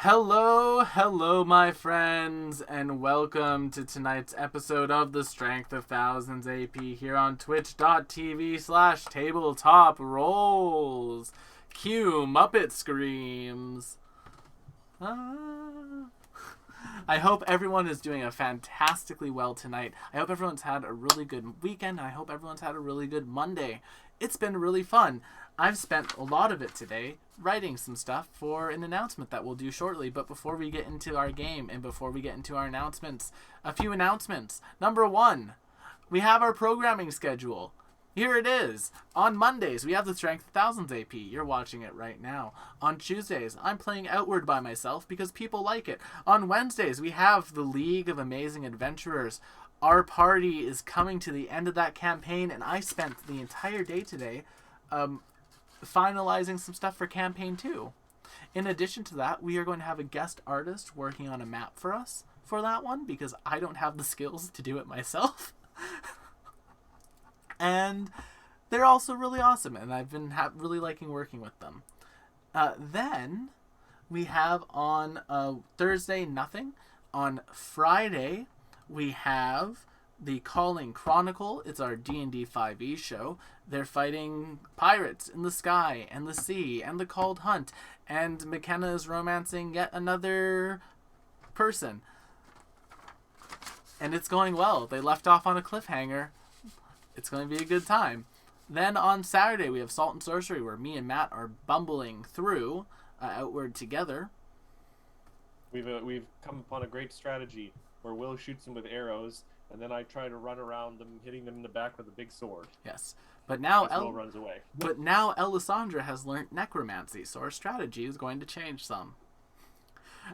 Hello, my friends, and welcome to tonight's episode of the Strength of Thousands AP here on twitch.tv/tabletop rolls. Cue Muppet screams. I hope everyone is doing a fantastically well tonight. I hope everyone's had a really good weekend. I hope everyone's had a really good Monday. It's been really fun. I've spent a lot of it today writing some stuff for an announcement that we'll do shortly. But before we get into our game and before we get into our announcements, a few announcements. Number one, we have our programming schedule. Here it is. On Mondays, we have the Strength of Thousands AP. You're watching it right now. On Tuesdays, I'm playing Outward by myself because people like it. On Wednesdays, we have the League of Amazing Adventurers. Our party is coming to the end of that campaign, and I spent the entire day today finalizing some stuff for campaign 2. In addition to that, we are going to have a guest artist working on a map for us for that one because I don't have the skills to do it myself. And they're also really awesome, and I've been really liking working with them. Then we have on Thursday, nothing. On Friday, we have the Calling Chronicle. It's our D&D 5e show. They're fighting pirates in the sky and the sea and the Cold Hunt, and McKenna is romancing yet another person. And it's going well. They left off on a cliffhanger. It's going to be a good time. Then on Saturday, we have Salt and Sorcery, where me and Matt are bumbling through Outward together. We've come upon a great strategy where Will shoots them with arrows, and then I try to run around them, hitting them in the back with a big sword. Yes, but now Will runs away. But now Elisandra has learnt necromancy, so our strategy is going to change some.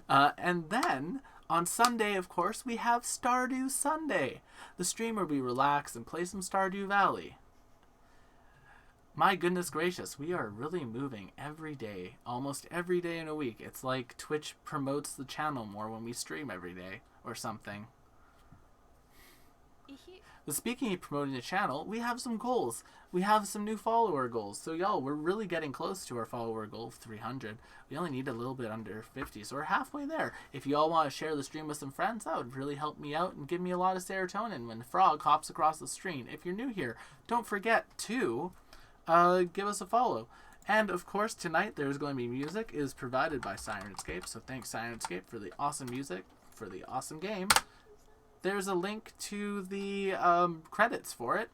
And then on Sunday, of course, we have Stardew Sunday, the stream where we relax and play some Stardew Valley. My goodness gracious, we are really moving every day, almost every day in a week. It's like Twitch promotes the channel more when we stream every day or something. But speaking of promoting the channel, we have some goals. We have some new follower goals. So y'all, we're really getting close to our follower goal of 300. We only need a little bit under 50, so we're halfway there. If you all want to share the stream with some friends, that would really help me out and give me a lot of serotonin when Frog hops across the screen. If you're new here, don't forget to give us a follow. And of course, tonight there's going to be music. It is provided by Sirenscape, so thanks Sirenscape for the awesome music for the awesome game. There's a link to the credits for it.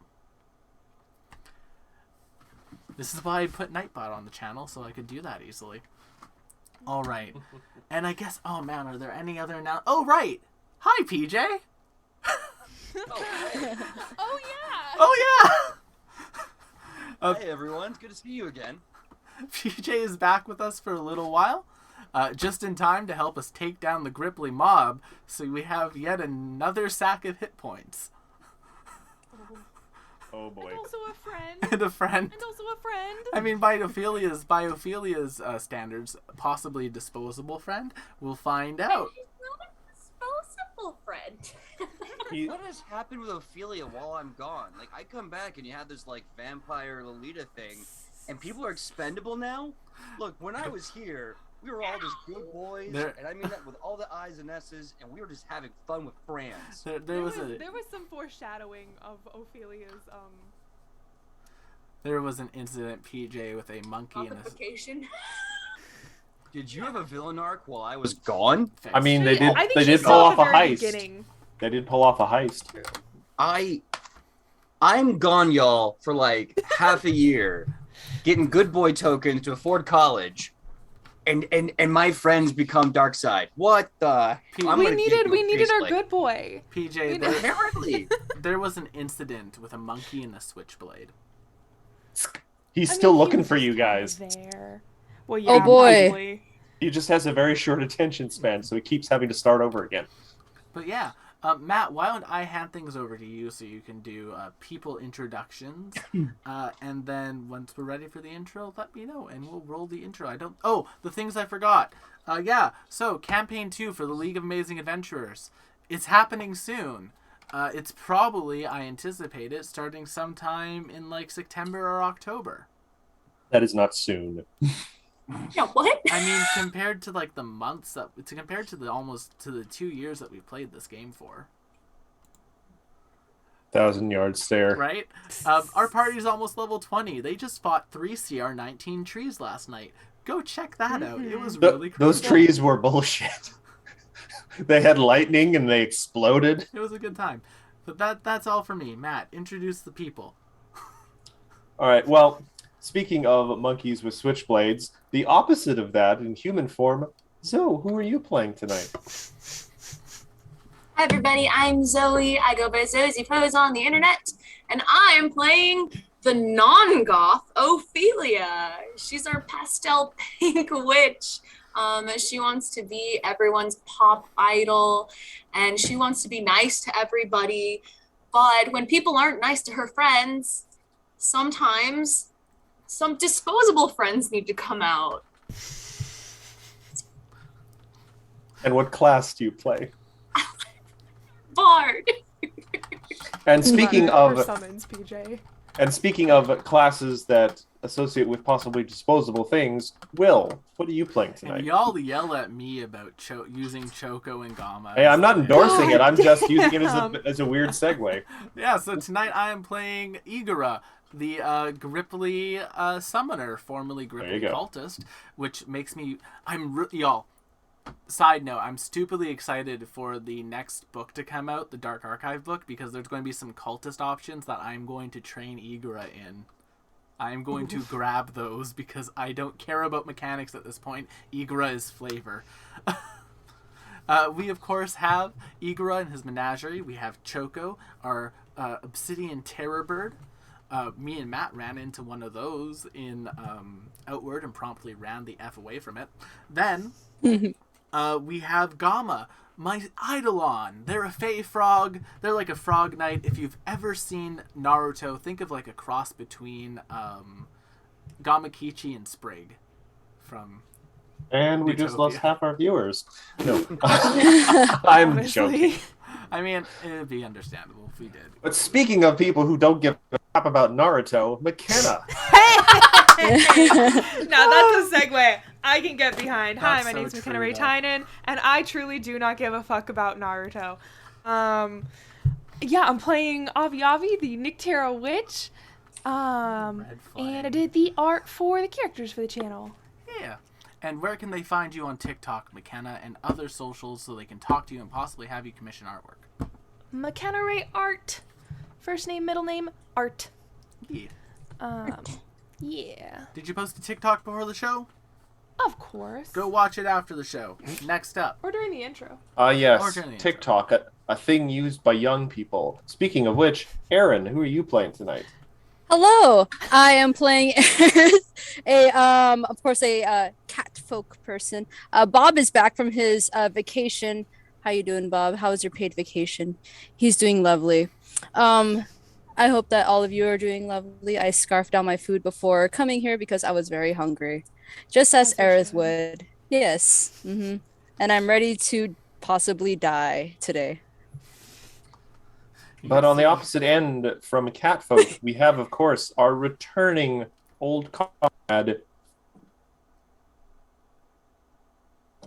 This is why I put Nightbot on the channel, so I could do that easily. All right. And I guess, oh man, are there any other now? Oh, right. Hi, PJ. Oh, hey. Oh, yeah. Oh, yeah. Hey, everyone. It's good to see you again. PJ is back with us for a little while. Just in time to help us take down the Gripply mob, so we have yet another sack of hit points. Oh boy. And also a friend. And a friend. And also a friend. I mean, by Ophelia's standards, possibly a disposable friend. We'll find out. She's not a disposable friend. What has happened with Ophelia while I'm gone? Like, I come back and you have this, like, vampire Lolita thing, and people are expendable now? Look, when I was here, we were all just good boys, and I mean that with all the I's and S's, and we were just having fun with friends. There was some foreshadowing of Ophelia's There was an incident, PJ, with a monkey in a... Did you have a villain arc while I was gone? I mean, they I think did she pull saw off the a very heist. beginning. They did pull off a heist. I'm gone, y'all, for like half a year, getting good boy tokens to afford college, and my friends become dark side. What the? We needed our good boy. PJ, Apparently, there was an incident with a monkey and a switchblade. He's still looking for you guys. There. Well, yeah, Oh, boy. probably. He just has a very short attention span, so he keeps having to start over again. But yeah, Matt, why don't I hand things over to you so you can do people introductions, and then once we're ready for the intro, let me know, and we'll roll the intro. The things I forgot. So campaign 2 for the League of Amazing Adventurers. It's happening soon. It's probably, I anticipate it, starting sometime in like September or October. That is not soon. Yeah, what? I mean, compared to like the months compared to the 2 years that we played this game for, 1,000-yard stare. right? Our party's almost level 20. They just fought 3 CR19 trees last night. Go check that out. It was really cool. Those trees were bullshit. They had lightning and they exploded. It was a good time. But that's all for me. Matt, introduce the people. All right. Well, speaking of monkeys with switchblades, the opposite of that in human form, Zoe, who are you playing tonight? Hi everybody, I'm Zoe. I go by Zoe Pose on the internet, and I am playing the non-goth Ophelia. She's our pastel pink witch. She wants to be everyone's pop idol, and she wants to be nice to everybody. But when people aren't nice to her friends, sometimes some disposable friends need to come out. And what class do you play? Bard. And speaking of summons, PJ. And speaking of classes that associate with possibly disposable things, Will, what are you playing tonight? And y'all yell at me about using Choco and Gamma. Hey, I'm not endorsing it. I'm just using it as a weird segue. Yeah, so tonight I am playing Igora, the Gripply summoner, formerly Gripply cultist, which makes me... y'all, side note, I'm stupidly excited for the next book to come out, the Dark Archive book, because there's going to be some cultist options that I'm going to train Igora in. I'm going to grab those because I don't care about mechanics at this point. Igora is flavor. We, of course, have Igora and his menagerie. We have Choco, our obsidian terror bird. Me and Matt ran into one of those in Outward and promptly ran the F away from it. Then... we have Gamma, my Eidolon. They're a fey frog. They're like a frog knight. If you've ever seen Naruto, think of like a cross between Gamakichi and Sprig from... And we Utopia. just lost half our viewers. No. I'm joking. I mean, it'd be understandable if we did. But speaking of people who don't give a crap about Naruto, McKenna. Now that's a segue I can get behind. Hi, That's my so name is McKenna true, Ray though. Tynan, and I truly do not give a fuck about Naruto. Yeah, I'm playing Avi Avi, the Nyctera witch, Red flag. and I did the art for the characters for the channel. Yeah. And where can they find you on TikTok, McKenna, and other socials so they can talk to you and possibly have you commission artwork? McKenna Ray Art. First name, middle name, Art. Yeah. Yeah. Did you post a TikTok before the show? Of course. Go watch it after the show. Next up. Or during the intro. Yes, Organic. TikTok, a thing used by young people. Speaking of which, Aaron, who are you playing tonight? Hello, I am playing of course, a cat folk person. Bob is back from his vacation. How you doing, Bob? How was your paid vacation? He's doing lovely. I hope that all of you are doing lovely. I scarfed down my food before coming here because I was very hungry, just as Aerith would. Yes. And I'm ready to possibly die today. But on the opposite end from Catfolk, we have, of course, our returning old comrade.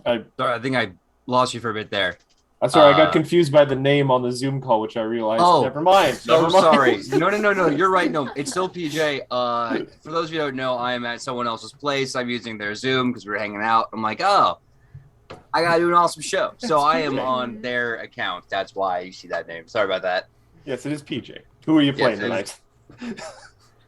Sorry, I think I lost you for a bit there. That's right, I got confused by the name on the Zoom call, which I realized. Oh, never mind. So sorry. No. You're right. No, it's still PJ. For those of you who don't know, I am at someone else's place. I'm using their Zoom because we're hanging out. I'm like, oh, I gotta do an awesome show. So I am on their account. That's why you see that name. Sorry about that. Yes, it is PJ. Who are you playing Yes, tonight?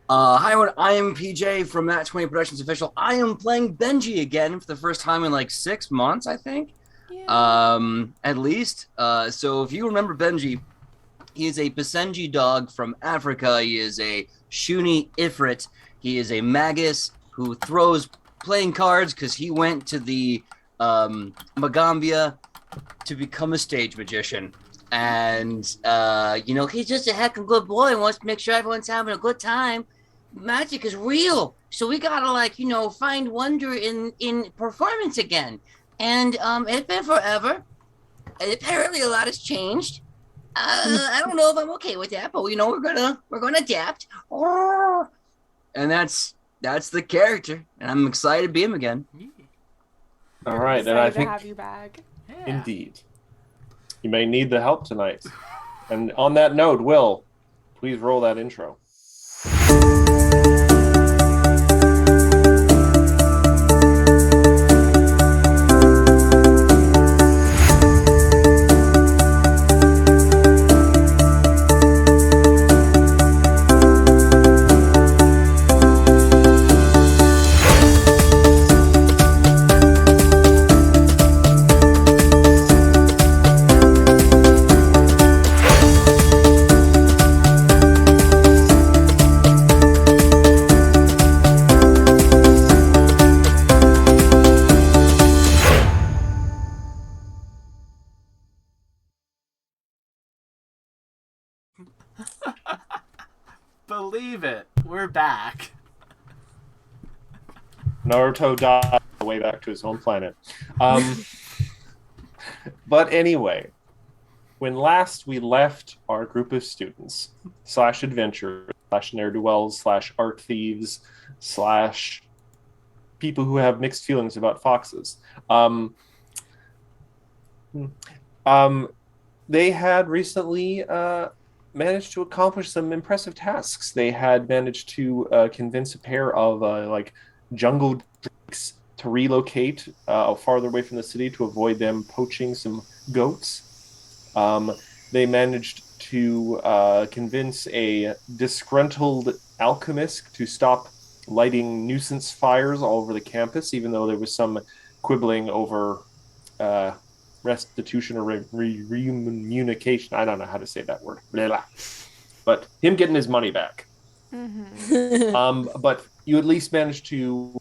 Hi, everyone. I am PJ from Matt 20 Productions Official. I am playing Benji again for the first time in like 6 months, I think. Yeah. At least. So if you remember Benji, he is a Basenji dog from Africa. He is a Shuni Ifrit. He is a magus who throws playing cards because he went to the Magambia to become a stage magician. And, he's just a heck of a good boy and wants to make sure everyone's having a good time. Magic is real. So we gotta, find wonder in performance again. And it's been forever. Apparently a lot has changed. I don't know if I'm okay with that, but we're gonna adapt. And that's that's the character, and I'm excited to be him again. Yeah. All right, and Excited I to think have you back. Yeah. indeed you may need the help tonight. And on that note, Will, please roll that intro. Believe it, we're back. Naruto died on the way back to his home planet. But anyway, when last we left our group of students / adventurers / ne'er-do-wells / art thieves / people who have mixed feelings about foxes, they had recently managed to accomplish some impressive tasks. They had managed to convince a pair of jungle drakes to relocate farther away from the city to avoid them poaching some goats. They managed to convince a disgruntled alchemist to stop lighting nuisance fires all over the campus, even though there was some quibbling over restitution or remuneration. I don't know how to say that word. Blah, blah. But him getting his money back. But you at least managed to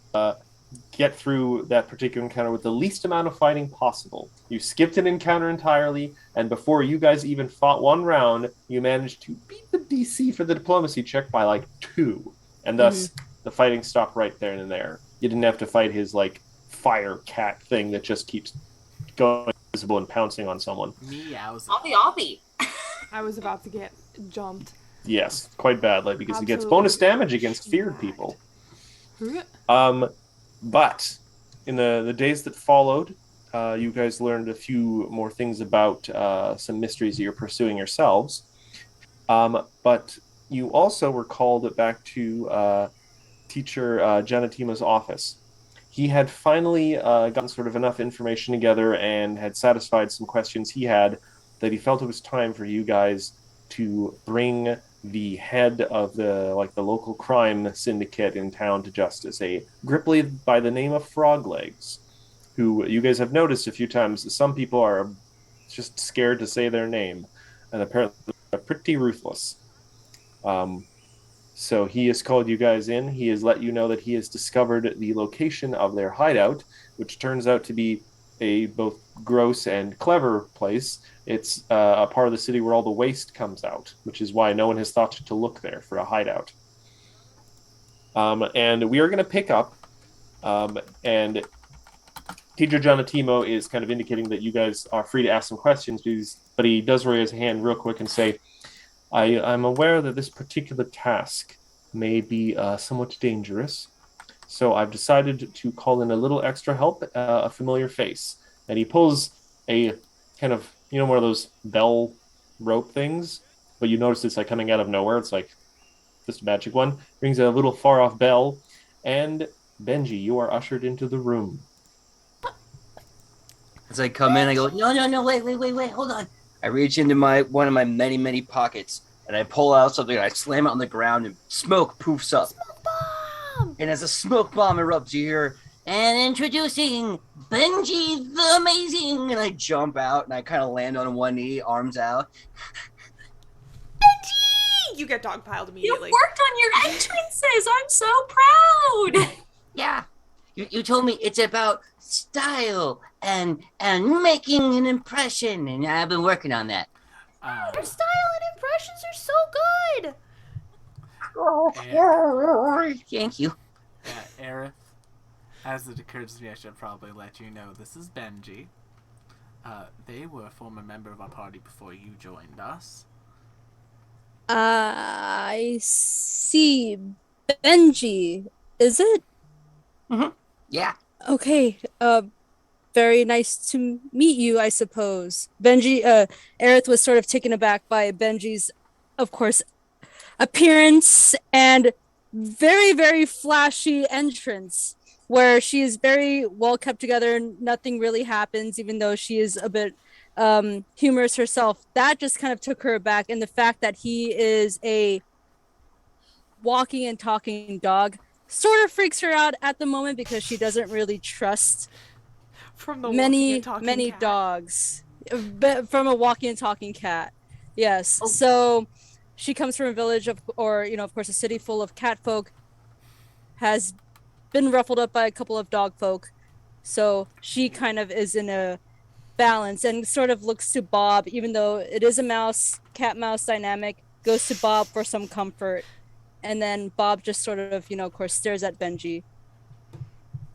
get through that particular encounter with the least amount of fighting possible. You skipped an encounter entirely, and before you guys even fought one round, you managed to beat the DC for the diplomacy check by like 2, and thus the fighting stopped right there and there. You didn't have to fight his like fire cat thing that just keeps going invisible and pouncing on someone. Meows. Obby. I was about to get jumped. Yes, quite badly, because he gets Absolutely. bonus damage against feared people. But in the days that followed, you guys learned a few more things about some mysteries that you're pursuing yourselves. But you also were called back to teacher Janatima's office. He had finally gotten sort of enough information together and had satisfied some questions he had that he felt it was time for you guys to bring the head of the local crime syndicate in town to justice, a Gripply by the name of Froglegs, who you guys have noticed a few times. Some people are just scared to say their name, and apparently they're pretty ruthless. So he has called you guys in. He has let you know that he has discovered the location of their hideout, which turns out to be a both gross and clever place. It's a part of the city where all the waste comes out, which is why no one has thought to look there for a hideout. And we are going to pick up, and Teacher Jonatimo is kind of indicating that you guys are free to ask some questions, but he does raise his hand real quick and say, I'm aware that this particular task may be somewhat dangerous, so I've decided to call in a little extra help, a familiar face. And he pulls a kind of, one of those bell rope things, but you notice it's like coming out of nowhere. It's like just a magic one. Rings a little far off bell, and Benji, you are ushered into the room. As I come in, I go, no, wait, hold on. I reach into one of my many pockets, and I pull out something, and I slam it on the ground, and smoke poofs up. Smoke bomb! And as a smoke bomb erupts, you hear, and introducing Benji the Amazing! And I jump out, and I kind of land on one knee, arms out. Benji! You get dogpiled You immediately. worked on your entrances. I'm so proud. Yeah, you told me it's about style and making an impression, and I've been working on that. Your style and impressions are so good! Thank you. Aerith, as it occurs to me, I should probably let you know this is Benji. They were a former member of our party before you joined us. I see. Benji. Is it? Yeah. Okay. Very nice to meet you, I suppose. Benji, Aerith was sort of taken aback by Benji's, of course, appearance and very, very flashy entrance, where she is very well kept together and nothing really happens, even though she is a bit humorous herself. That just kind of took her aback. And the fact that he is a walking and talking dog sort of freaks her out at the moment because she doesn't really trust From the walking and many talking cat. dogs from a walking and talking cat. Yes. Oh. So she comes from a village of course a city full of cat folk, has been ruffled up by a couple of dog folk, so she kind of is in a balance and sort of looks to Bob, even though it is a cat mouse dynamic, goes to Bob for some comfort, and then Bob just sort of of course stares at Benji.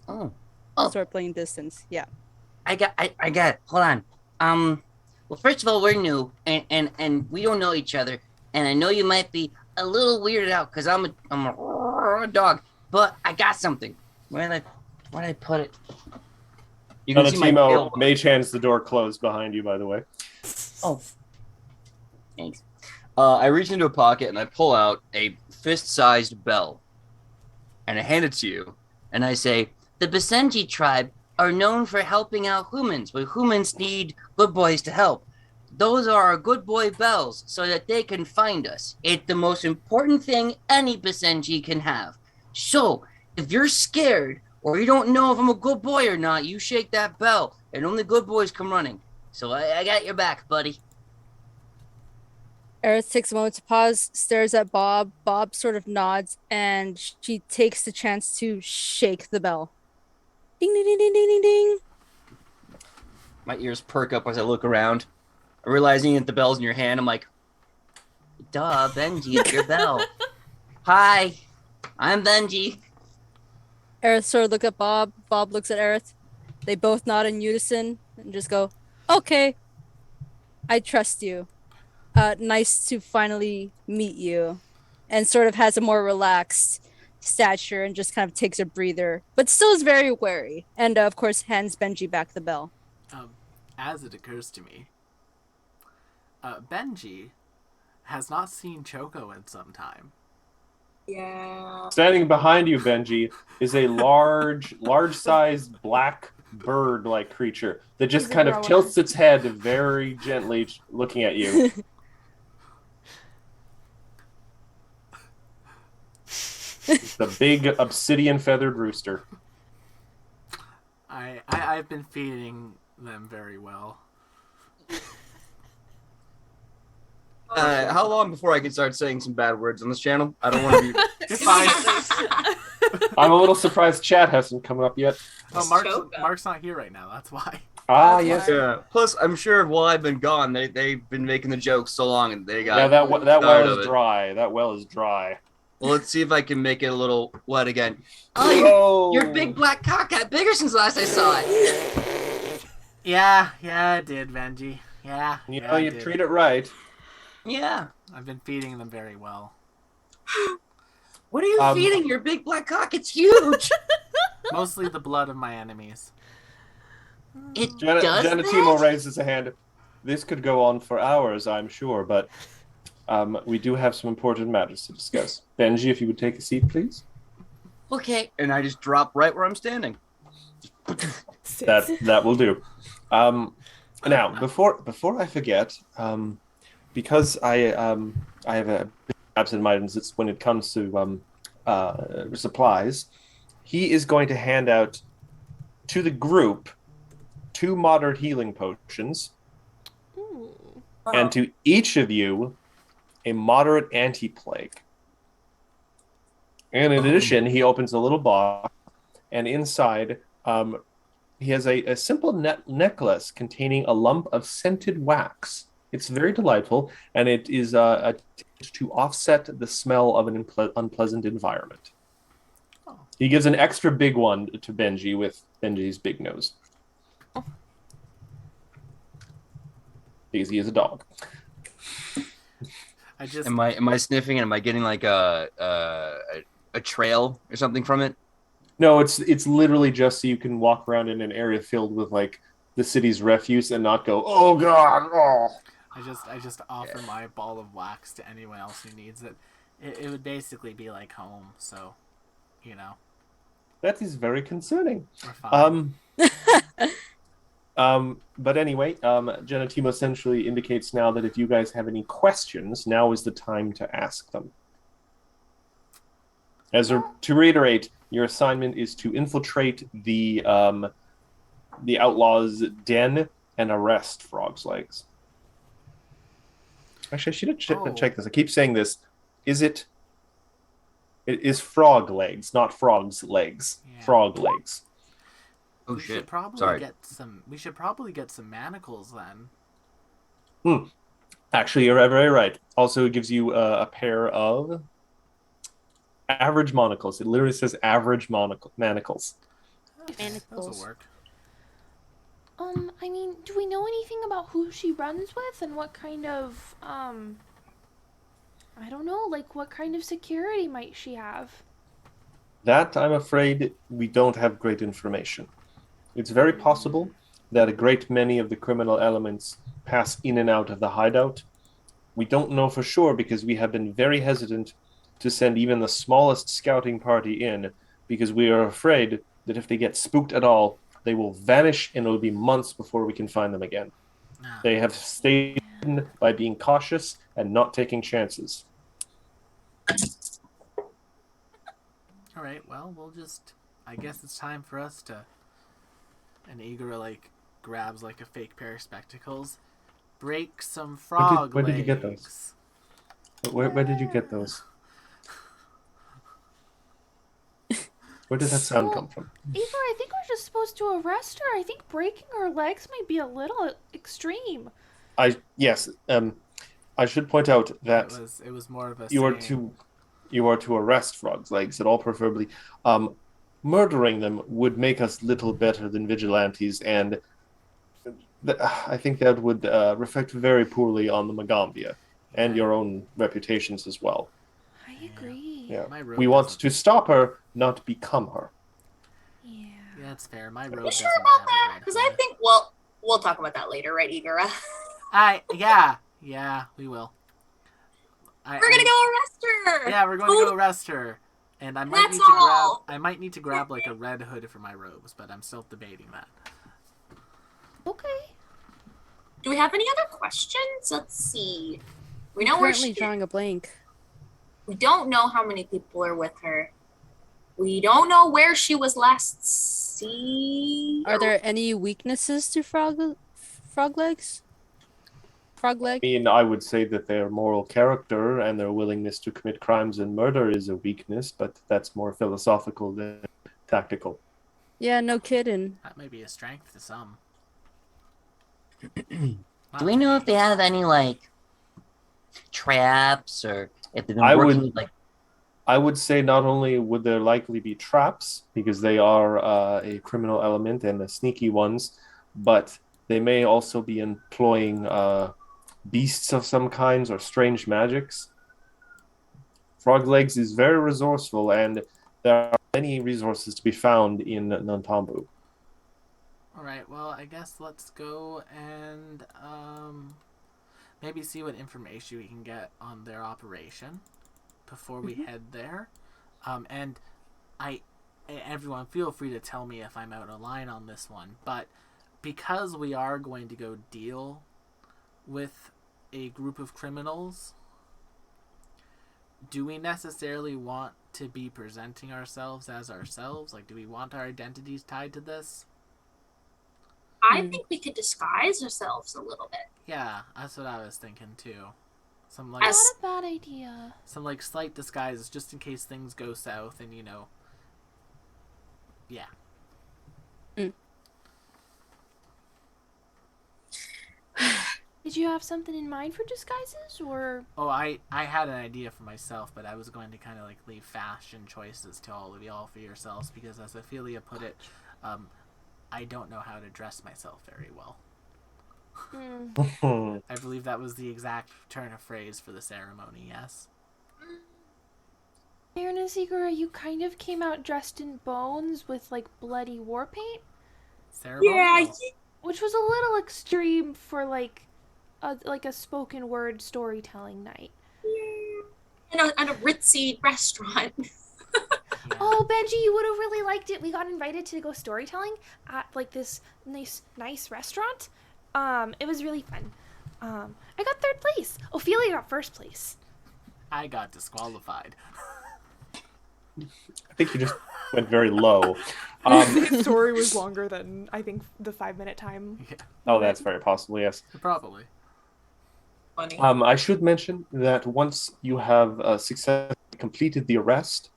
Oh. Start playing distance. Yeah. I got it. Hold on. Well, first of all, we're new and we don't know each other, and I know you might be a little weirded out because I'm a dog, but I got something. Where did I put it? You can see my tail. Mage hands the door closed behind you, by the way. Oh, thanks. I reach into a pocket and I pull out a fist-sized bell, and I hand it to you, and I say, "The Basenji tribe are known for helping out humans, but humans need good boys to help. Those are our good boy bells so that they can find us. It's the most important thing any Basenji can have. So, if you're scared or you don't know if I'm a good boy or not, you shake that bell and only good boys come running. So I got your back, buddy." Aerith takes a moment to pause, stares at Bob. Bob sort of nods, and she takes the chance to shake the bell. Ding, ding, ding, ding, ding, ding, ding. My ears perk up as I look around. Realizing that the bell's in your hand, I'm like, "Duh, Benji, it's your bell." "Hi, I'm Benji." Aerith sort of looks at Bob. Bob looks at Aerith. They both nod in unison and just go, "Okay, I trust you. Nice to finally meet you." And sort of has a more relaxed stature and just kind of takes a breather, but still is very wary. And of course, hands Benji back the bell. As it occurs to me, Benji has not seen Choco in some time. Yeah. Standing behind you, Benji, is a large-sized black bird-like creature that just kind of tilts its head very gently, looking at you. It's the big obsidian feathered rooster. I've been feeding them very well. How long before I can start saying some bad words on this channel? I don't want to be... Fine. I'm a little surprised chat hasn't come up yet. Oh, Mark's not here right now. That's why. Ah, yes. Yeah. Plus, I'm sure while I've been gone, they've been making the jokes so long, and they got that well is it. dry. That well is dry. Well, let's see if I can make it a little wet again. Oh, your big black cock got bigger since last I saw it. Yeah, it did, Benji. Yeah. You treat it right. Yeah. I've been feeding them very well. What are you feeding your big black cock? It's huge. Mostly the blood of my enemies. Janatimo raises a hand. This could go on for hours, I'm sure, but we do have some important matters to discuss. Benji, if you would take a seat, please. Okay. And I just drop right where I'm standing. That will do. Now, before I forget, because I have a bit absent-mindedness when it comes to supplies, he is going to hand out to the group 2 moderate healing potions, and to each of you a moderate anti-plague. And in addition, he opens a little box, and inside he has a simple necklace containing a lump of scented wax. It's very delightful, and it is to offset the smell of an unpleasant environment. Oh. He gives an extra big one to Benji with Benji's big nose. Oh. Because he is a dog. Am I sniffing and am I getting like a a trail or something from it? No, it's literally just so you can walk around in an area filled with like the city's refuse and not go, oh god, oh. I just offer my ball of wax to anyone else who needs it. It would basically be like home, so That is very concerning. we're fine. But anyway, Genetimo essentially indicates now that if you guys have any questions, now is the time to ask them. To reiterate, your assignment is to infiltrate the outlaws' den and arrest Frog's Legs. Actually, I should have checked this. I keep saying this. It is Frog Legs, not Frog's Legs. Yeah. Frog Legs. Oh we shit! Should probably Sorry. We should probably get some manacles then. Actually, you're very right. Also, it gives you a pair of average monocles. It literally says average manacles. Those will work. I mean, do we know anything about who she runs with and what kind of, I don't know, like what kind of security might she have? That, I'm afraid, we don't have great information. It's very possible that a great many of the criminal elements pass in and out of the hideout. We don't know for sure because we have been very hesitant to send even the smallest scouting party in because we are afraid that if they get spooked at all, they will vanish and it will be months before we can find them again. They have stayed hidden by being cautious and not taking chances. All right, well, I guess it's time for us to... And Igor, grabs, a fake pair of spectacles. Break some frog Where legs. did you get those? Where did you get those? Where did that sound come from? Igor, I think we're just supposed to arrest her. I think breaking her legs might be a little extreme. Yes. I should point out that it was more of a you are to arrest Frog's Legs at all, preferably. Murdering them would make us little better than vigilantes, and I think that would reflect very poorly on the Magambia and your own reputations as well. I agree. Yeah. We want to stop her, not become her. Yeah. Yeah, that's fair. My robe You doesn't sure about have that? a red Because I hood. think, we'll talk about that later, right, Igora? Yeah, we will. We're gonna go arrest her. Yeah, we're going to go arrest her, and I might need to grab a red hood for my robes, but I'm still debating that. Okay. Do we have any other questions? Let's see. We know I'm where currently drawing a blank. We don't know how many people are with her. We don't know where she was last seen. Are there any weaknesses to frog legs? Frog leg? I mean, I would say that their moral character and their willingness to commit crimes and murder is a weakness, but that's more philosophical than tactical. Yeah, no kidding. That may be a strength to some. Do we know if they have any traps or if they've been working with I would say not only would there likely be traps because they are a criminal element and the sneaky ones, but they may also be employing beasts of some kinds or strange magics. Frog Legs is very resourceful, and there are many resources to be found in Nantambu. Alright, well, I guess let's go and maybe see what information we can get on their operation before we head there. And everyone, feel free to tell me if I'm out of line on this one, but because we are going to go deal with a group of criminals, do we necessarily want to be presenting ourselves as ourselves? Do we want our identities tied to this? I think we could disguise ourselves a little bit. Yeah, that's what I was thinking too. Some Not a bad idea. Some slight disguises just in case things go south and yeah. Did you have something in mind for disguises, or? Oh, I had an idea for myself, but I was going to kind of leave fashion choices to all of y'all for yourselves because, as Ophelia put it, I don't know how to dress myself very well. I believe that was the exact turn of phrase for the ceremony, yes? Fairness, Igor, you kind of came out dressed in bones with like bloody war paint, Yeah, which was a little extreme for like a spoken word storytelling night. and a ritzy restaurant. Yeah. Oh, Benji, you would have really liked it. We got invited to go storytelling at like this nice restaurant. It was really fun. I got third place. Ophelia got first place. I got disqualified. I think you just went very low. His story was longer than I think the 5-minute time. Yeah, Oh, that's very possible, yes. probably. Funny. I should mention that once you have successfully completed the arrest,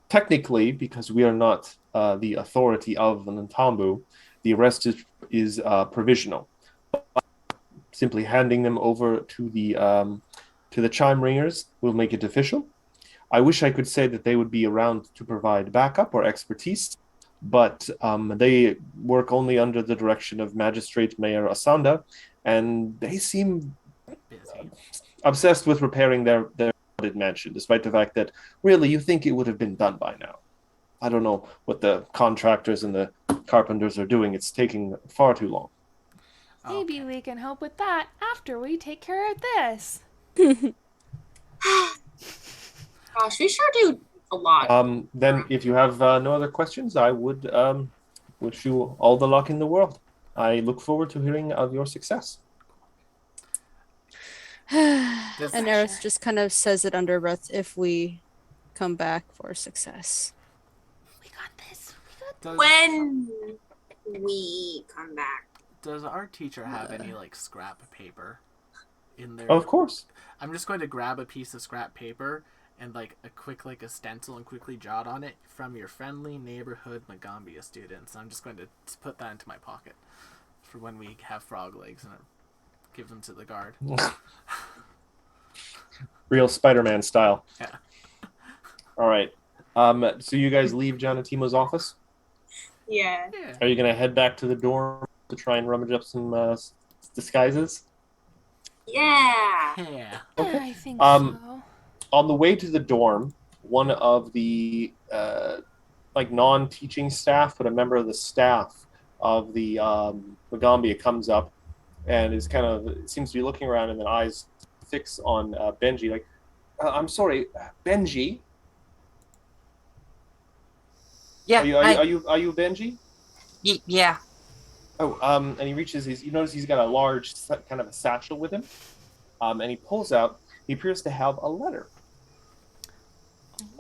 technically, because we are not the authority of Nantambu, the arrest is provisional. Simply handing them over to the chime ringers will make it official. I wish I could say that they would be around to provide backup or expertise, but they work only under the direction of Magistrate Mayor Asanda, and they seem Busy. obsessed with repairing their mansion, despite the fact that really you think it would have been done by now. I don't know what the contractors and the carpenters are doing. It's taking far too long. Maybe we can help with that after we take care of this. Gosh, we sure do a lot. Then, if you have no other questions, I would wish you all the luck in the world. I look forward to hearing of your success. And Eris just kind of says it under her breath, if we come back for success. We got this. When we come back. Does our teacher have any like scrap paper in there? Of course. I'm just going to grab a piece of scrap paper and like a quick like a stencil and quickly jot on it, "From your friendly neighborhood Magambia students." I'm just going to put that into my pocket for when we have frog legs and give them to the guard. Real Spider-Man style. Yeah. All right. So you guys leave Janatimo's office? Yeah. Yeah. Are you going to head back to the dorm to try and rummage up some disguises? Yeah. Yeah. Okay. I think Um, so. On the way to the dorm, one of the like non-teaching staff, but a member of the staff of the Magambia comes up and is kind of seems to be looking around and then eyes fix on Benji. Like, I'm sorry, Benji. Yeah. Are you Benji? Yeah. Oh, and he reaches his. You notice he's got a large kind of a satchel with him, and he pulls out. He appears to have a letter,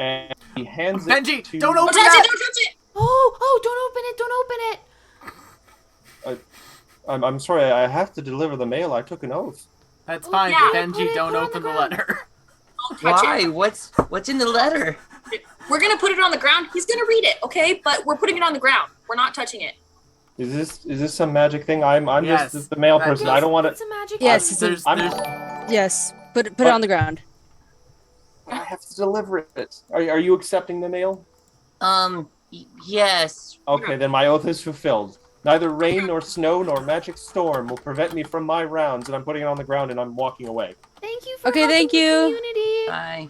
and he hands Benji, it to. don't Don't open touch that! it! Don't touch it! Oh, don't open it! Don't open it! I'm sorry, I have to deliver the mail. I took an oath. That's Oh, fine, yeah. but Benji, don't Put it on open the the ground. letter. Don't touch Why? it. What's in the letter? We're gonna put it on the ground. He's gonna read it, okay? But we're putting it on the ground. We're not touching it. Is this some magic thing? I'm Yes, just the mail that- person. Yes, I don't want It's to. a magic. Yes, thing. it's a- There's, Yes, put it But- on the ground. I have to deliver it. Are you accepting the mail? Yes. Okay, then my oath is fulfilled. Neither rain nor snow nor magic storm will prevent me from my rounds, and I'm putting it on the ground and I'm walking away. Thank you for Okay, helping thank the you. community. Bye.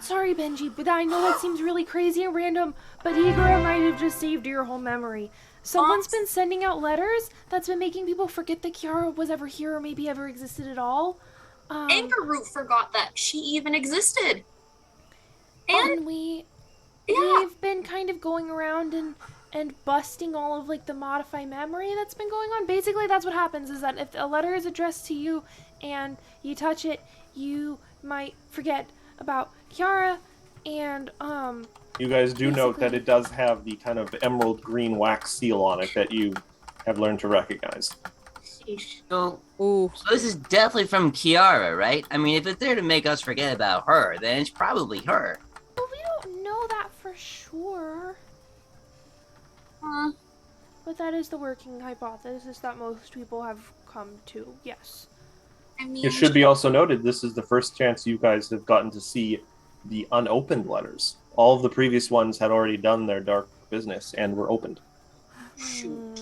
Sorry, Benji, but I know that seems really crazy and random, but Igor might have just saved your whole memory. Someone's been sending out letters that's been making people forget that Kiara was ever here or maybe ever existed at all. Angerroot forgot that she even existed. And And yeah, we've been kind of going around and busting all of like the modify memory that's been going on. Basically, that's what happens is that if a letter is addressed to you and you touch it, you might forget about Kiara and You guys do note that Basically- it does have the kind of emerald green wax seal on it that you have learned to recognize. sheesh. So, Ooh. so this is definitely from Kiara, right? I mean, if it's there to make us forget about her, then it's probably her. well, we don't know that for sure. But that is the working hypothesis that most people have come to. Yes. I mean, It should be also noted this is the first chance you guys have gotten to see the unopened letters. All of the previous ones had already done their dark business and were opened. shoot.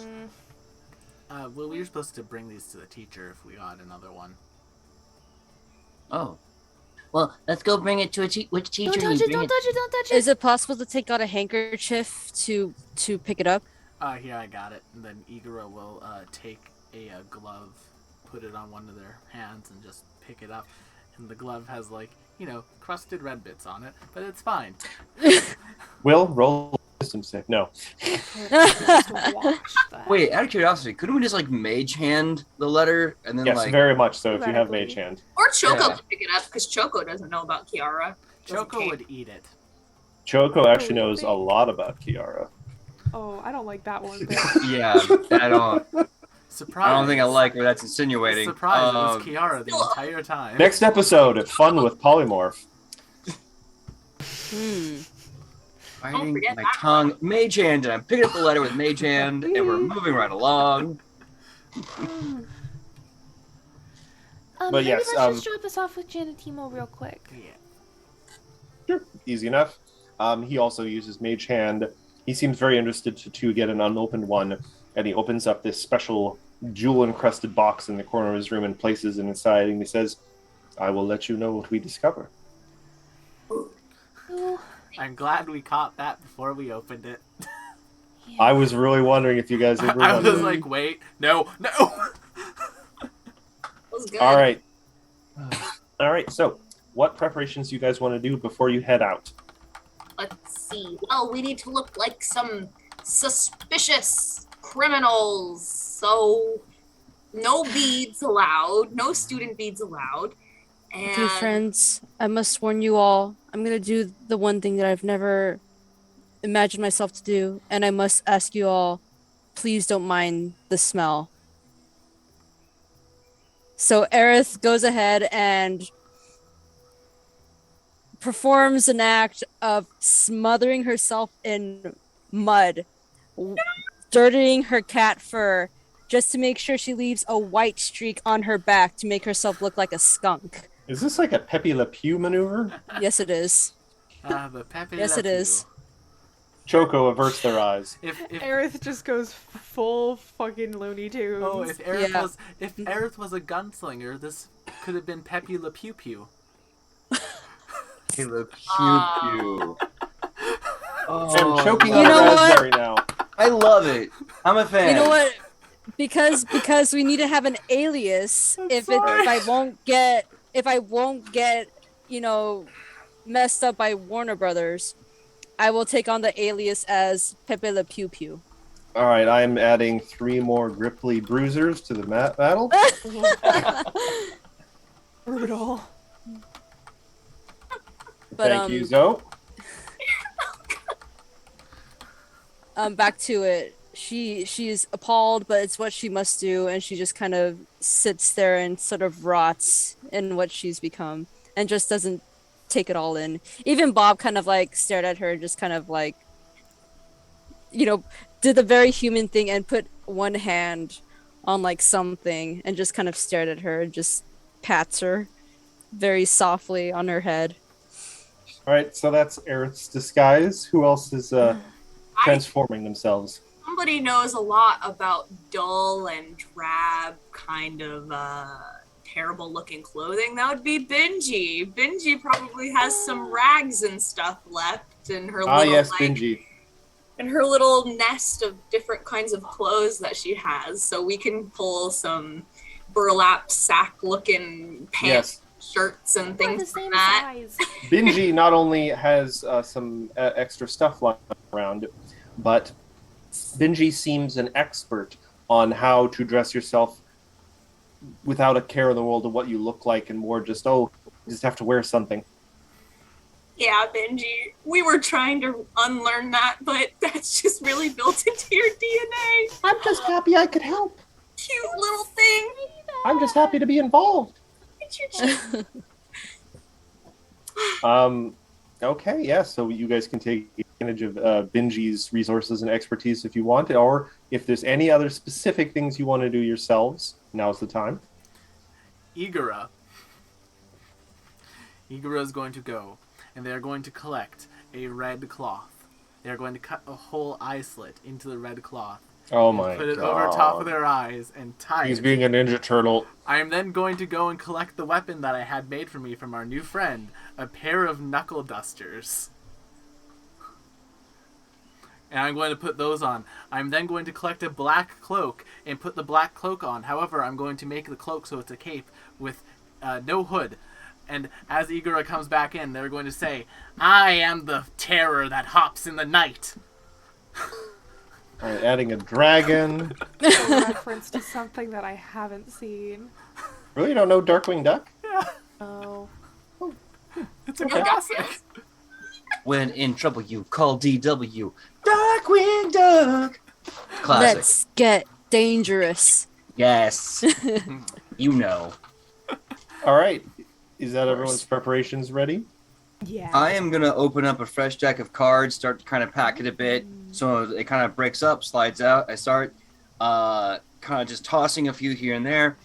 well, we were supposed to bring these to the teacher if we got another one. Oh. Well, let's go bring it to which teacher Don't do touch we it! bring Don't touch it! Don't touch it! Is it possible to take out a handkerchief to pick it up? Here, I got it. And then Igora will take a glove, put it on one of their hands, and just pick it up. And the glove has, like, crusted red bits on it, but it's fine. Will, roll a wisdom save. No. Just watch that. Wait, out of curiosity, couldn't we just like mage hand the letter and then Yes, like? very much so. If you have Theoretically. Mage Hand. Or Choco Yeah. could pick it up because Choco doesn't know about Kiara. Doesn't Choco care. would eat it. Choco actually you knows a think? lot about Kiara. Oh, I don't like that one bit. Yeah, I don't. Surprise! I don't think I like what that's insinuating. Surprise! It was Kiara the entire time. Next episode, fun with polymorph. Biting forget my that tongue, mage hand, and I'm picking up the letter with mage hand, and we're moving right along. But Maybe yes, let's just drop us off with Janatimo real quick. Yeah. Sure, easy enough. He also uses Mage Hand. He seems very interested to get an unopened one, and he opens up this special jewel-encrusted box in the corner of his room and places it inside, and he says, "I will let you know what we discover." Oh, I'm glad we caught that before we opened it. yeah. I was really wondering if you guys were I was wondering. like, wait, no. Was good. All right. All right, so what preparations do you guys want to do before you head out? Let's see. Well, we need to look like some suspicious criminals. So, no beads allowed. No student beads allowed. And Okay, friends, I must warn you all. I'm gonna do the one thing that I've never imagined myself to do, and I must ask you all, please don't mind the smell. So Aerith goes ahead and performs an act of smothering herself in mud, dirtying her cat fur, just to make sure she leaves a white streak on her back to make herself look like a skunk. Is this like a Pepe Le Pew maneuver? Yes, it is. The Pepe Yes, Le it is. Pew. Choco averts their eyes. If Aerith just goes full fucking Looney Tunes. oh, if Aerith Yeah. was a gunslinger, this could have been Pepe Le Pew Pew. Hey, look, pew Ah. pew. I'm choking You on know a what? raspberry now. I love it. I'm a fan. You know what? Because we need to have an alias. If I won't get messed up by Warner Brothers, I will take on the alias as Pepe Le Pew Pew. All right, I'm adding 3 more Gripply Bruisers to the battle. Brutal. But Thank you, Zoe. back to it. She's appalled, but it's what she must do, and she just kind of sits there and sort of rots in what she's become, and just doesn't take it all in. Even Bob kind of like stared at her, just kind of like, did the very human thing and put one hand on like something and just kind of stared at her and just pats her very softly on her head. All right, so that's Aerith's disguise. Who else is transforming themselves? somebody knows a lot about dull and drab kind of terrible looking clothing, that would be Benji. Benji probably has some rags and stuff left in her little yes, like, Benji. in her little nest of different kinds of clothes that she has. So we can pull some burlap sack looking pants, shirts, and We're the things like same that. size. Benji not only has some extra stuff lying around, but Benji seems an expert on how to dress yourself without a care in the world of what you look like, and more just, you just have to wear something. Yeah, Benji, we were trying to unlearn that, but that's just really built into your DNA. I'm just happy I could help. Cute little thing. I'm just happy to be involved. It's your Okay, yeah, so you guys can take advantage of Benji's resources and expertise if you want, or if there's any other specific things you want to do yourselves, now's the time. Igora is going to go, and they are going to collect a red cloth. They are going to cut a whole eye slit into the red cloth, Oh my Put it god. over top of their eyes and tie He's it. being a Ninja Turtle. I am then going to go and collect the weapon that I had made for me from our new friend, a pair of knuckle dusters. And I'm going to put those on. I'm then going to collect a black cloak and put the black cloak on. However, I'm going to make the cloak so it's a cape with no hood. And as Igora comes back in, they're going to say, I am the terror that hops in the night. All right, adding a dragon. A reference to something that I haven't seen. Really, you don't know Darkwing Duck? Yeah, Oh. it's a Okay. classic. When in trouble, you call DW. Darkwing Duck. Classic. Let's get dangerous. Yes. You know. All right. Is that everyone's preparations ready? Yeah. I am going to open up a fresh deck of cards, start to kind of pack it a bit. So it kind of breaks up, slides out. I start kind of just tossing a few here and there.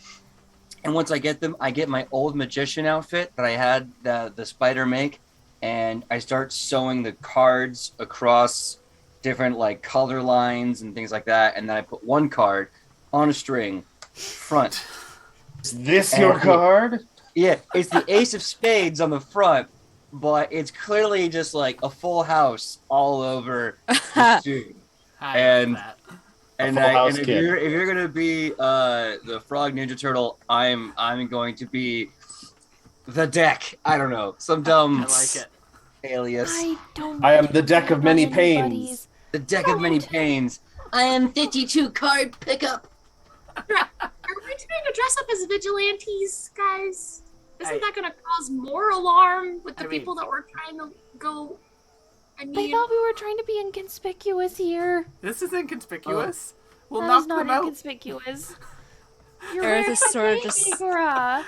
And once I get them, I get my old magician outfit that I had the spider make. And I start sewing the cards across different like color lines and things like that. And then I put one card on a string, front. Is this your card? Yeah, it's the Ace of Spades on the front, but it's clearly just like a full house all over the suit. And if kid. you're gonna be the Frog Ninja Turtle, I'm going to be the deck. I don't know, some dumb I like it. alias. I am the deck of many pains. The deck of many pains. I am 52 card pickup. Are we trying to dress up as vigilantes, guys? Isn't that going to cause more alarm with the people that we're trying to go? I I mean, thought we were trying to be inconspicuous here. This is inconspicuous. We'll That knock is not them out. inconspicuous. You're Aerith wearing is sort of pink, just- Igora.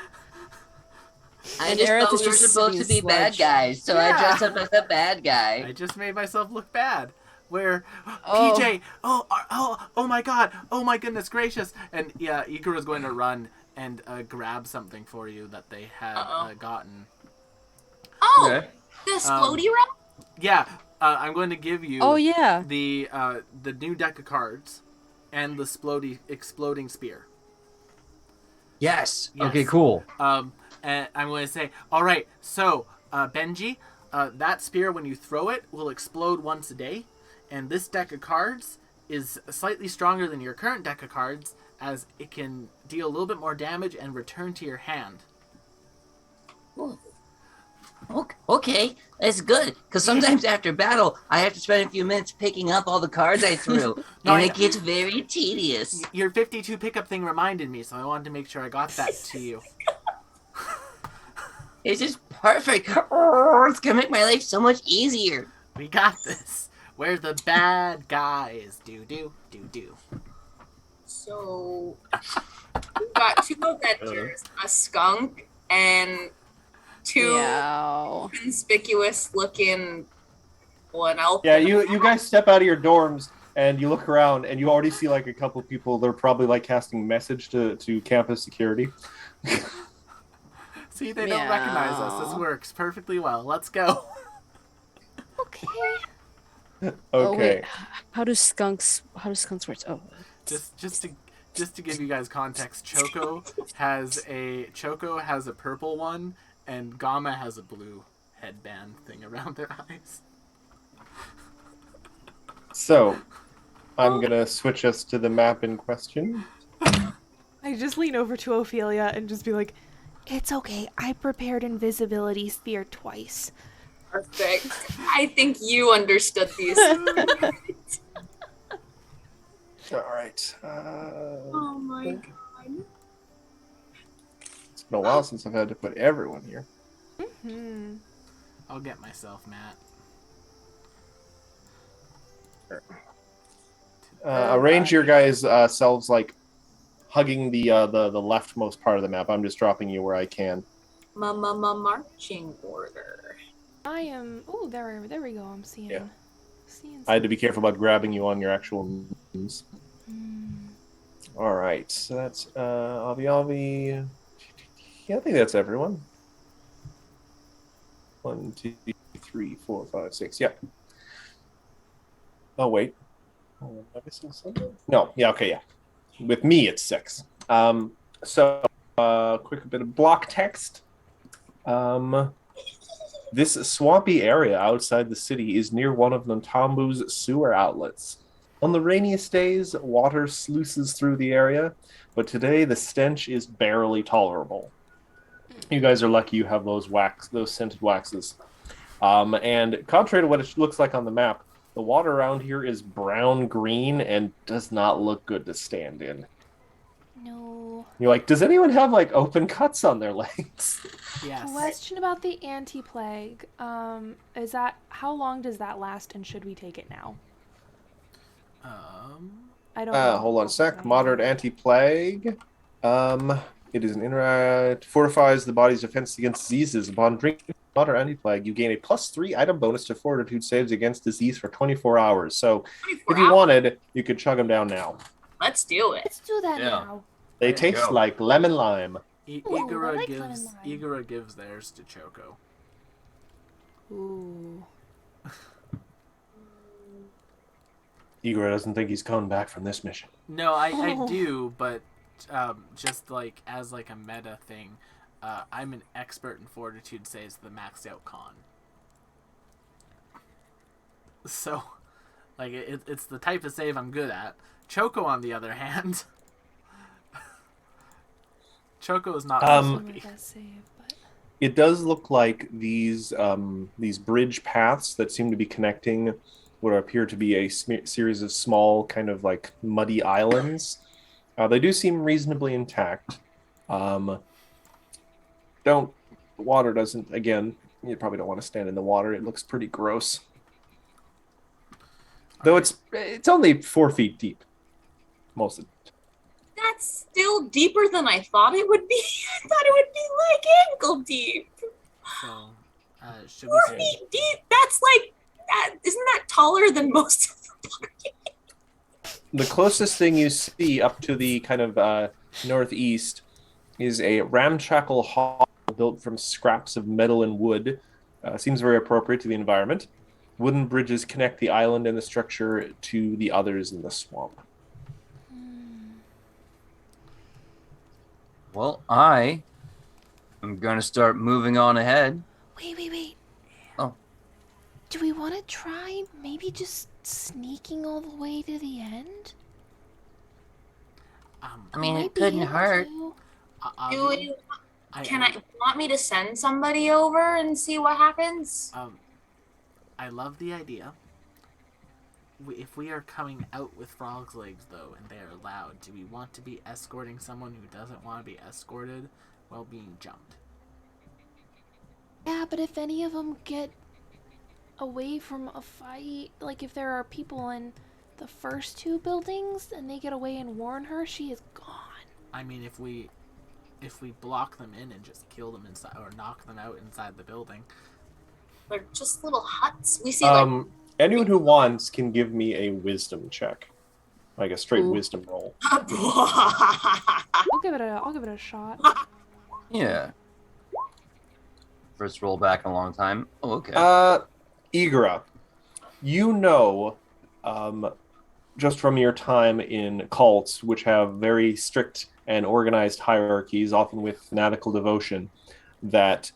I And just Aerith thought is we were just supposed being to be bad sludge. guys, so I Yeah. dressed up as a bad guy. I just made myself look bad. Where Oh. PJ, oh my god, oh my goodness gracious, and yeah, Igor is going to run and grab something for you that they had gotten. oh, Okay. the Splody round? Yeah, I'm going to give you Oh yeah. the new deck of cards and the exploding spear. Yes. Yes. Okay. Cool. And I'm going to say, all right, so Benji, that spear when you throw it will explode once a day, and this deck of cards is slightly stronger than your current deck of cards, as it can deal a little bit more damage and return to your hand. Okay, that's good. Because sometimes after battle, I have to spend a few minutes picking up all the cards I threw, No, and I it know. gets very tedious. Your 52 pickup thing reminded me, so I wanted to make sure I got that to you. It's just perfect. Oh, it's gonna make my life so much easier. We got this. We're the bad guys. Do. So, we've got two Avengers, a skunk, and two Yeah. conspicuous looking one elf. Yeah, you guys step out of your dorms and you look around and you already see like a couple people. They're probably like casting message to campus security. See, they don't recognize us. This works perfectly well. Let's go. Okay. Oh, wait. Okay. How do skunks work? Oh. Just to give you guys context, Choco has a purple one, and Gamma has a blue headband thing around their eyes. So, I'm gonna switch us to the map in question. I just lean over to Ophelia and just be like, it's okay. I prepared invisibility sphere twice. Perfect. I think you understood these. All right. Oh my god. It's been a while since I've had to put everyone here. Hmm. I'll get myself, Matt. Arrange your guys' selves like hugging the leftmost part of the map. I'm just dropping you where I can. Marching order. I am. Oh, there we go. I'm seeing. Yeah. Seeing. I had to be careful about grabbing you on your actual moves. Hmm. All right, so that's Avi. Yeah, I think that's everyone. 1, 2, 3, 4, 5, 6. Yeah. Oh wait, Oh, am I missing something? No. Yeah. Okay. Yeah. With me, it's 6. Quick bit of block text. This swampy area outside the city is near one of Ntambu's sewer outlets. On the rainiest days, water sluices through the area, but today the stench is barely tolerable. You guys are lucky you have those scented waxes. And contrary to what it looks like on the map, the water around here is brown-green and does not look good to stand in. No. You're like, does anyone have like open cuts on their legs? Yes. Question about the anti-plague. Is that how long does that last, and should we take it now? I don't know. Hold on a sec. Moderate anti-plague. It is fortifies the body's defense against diseases. Upon drinking moderate anti-plague, you gain a +3 item bonus to fortitude saves against disease for 24 hours. So, if you wanted, you could chug them down now. Let's do it. Let's do that Yeah. now. They taste like lemon lime. I Igora like gives lemon lime. Igora gives theirs to Choco. Ooh. Igor doesn't think he's coming back from this mission. No, I do, but just like as like a meta thing, I'm an expert in fortitude saves the maxed out con. So, like it's the type of save I'm good at. Choco, on the other hand, Choco is not lucky. It does look like these bridge paths that seem to be connecting what appear to be a series of small, kind of like muddy islands. They do seem reasonably intact. The water doesn't. Again, you probably don't want to stand in the water. It looks pretty gross. Though it's only 4 feet deep, most of it. That's still deeper than I thought it would be. I thought it would be like ankle deep. So, should 4 we say feet deep. That's like that. Isn't that taller than most of the party? The closest thing you see up to the kind of northeast is a ramshackle hall built from scraps of metal and wood. Seems very appropriate to the environment. Wooden bridges connect the island and the structure to the others in the swamp. Well, I am going to start moving on ahead. Wait. Oh. Do we want to try maybe just sneaking all the way to the end? I mean, Might it be couldn't able hurt. to. Do you want me to send somebody over and see what happens? I love the idea. If we are coming out with frog's legs, though, and they are loud, do we want to be escorting someone who doesn't want to be escorted while being jumped? Yeah, but if any of them get away from a fight, like if there are people in the first 2 buildings and they get away and warn her, she is gone. I mean, if we block them in and just kill them inside or knock them out inside the building. They're just little huts. We see Anyone who wants can give me a wisdom check, like a straight wisdom roll. like. I'll give it a shot. Yeah. First roll back in a long time. Oh, okay. Igora, you know, just from your time in cults, which have very strict and organized hierarchies, often with fanatical devotion, that,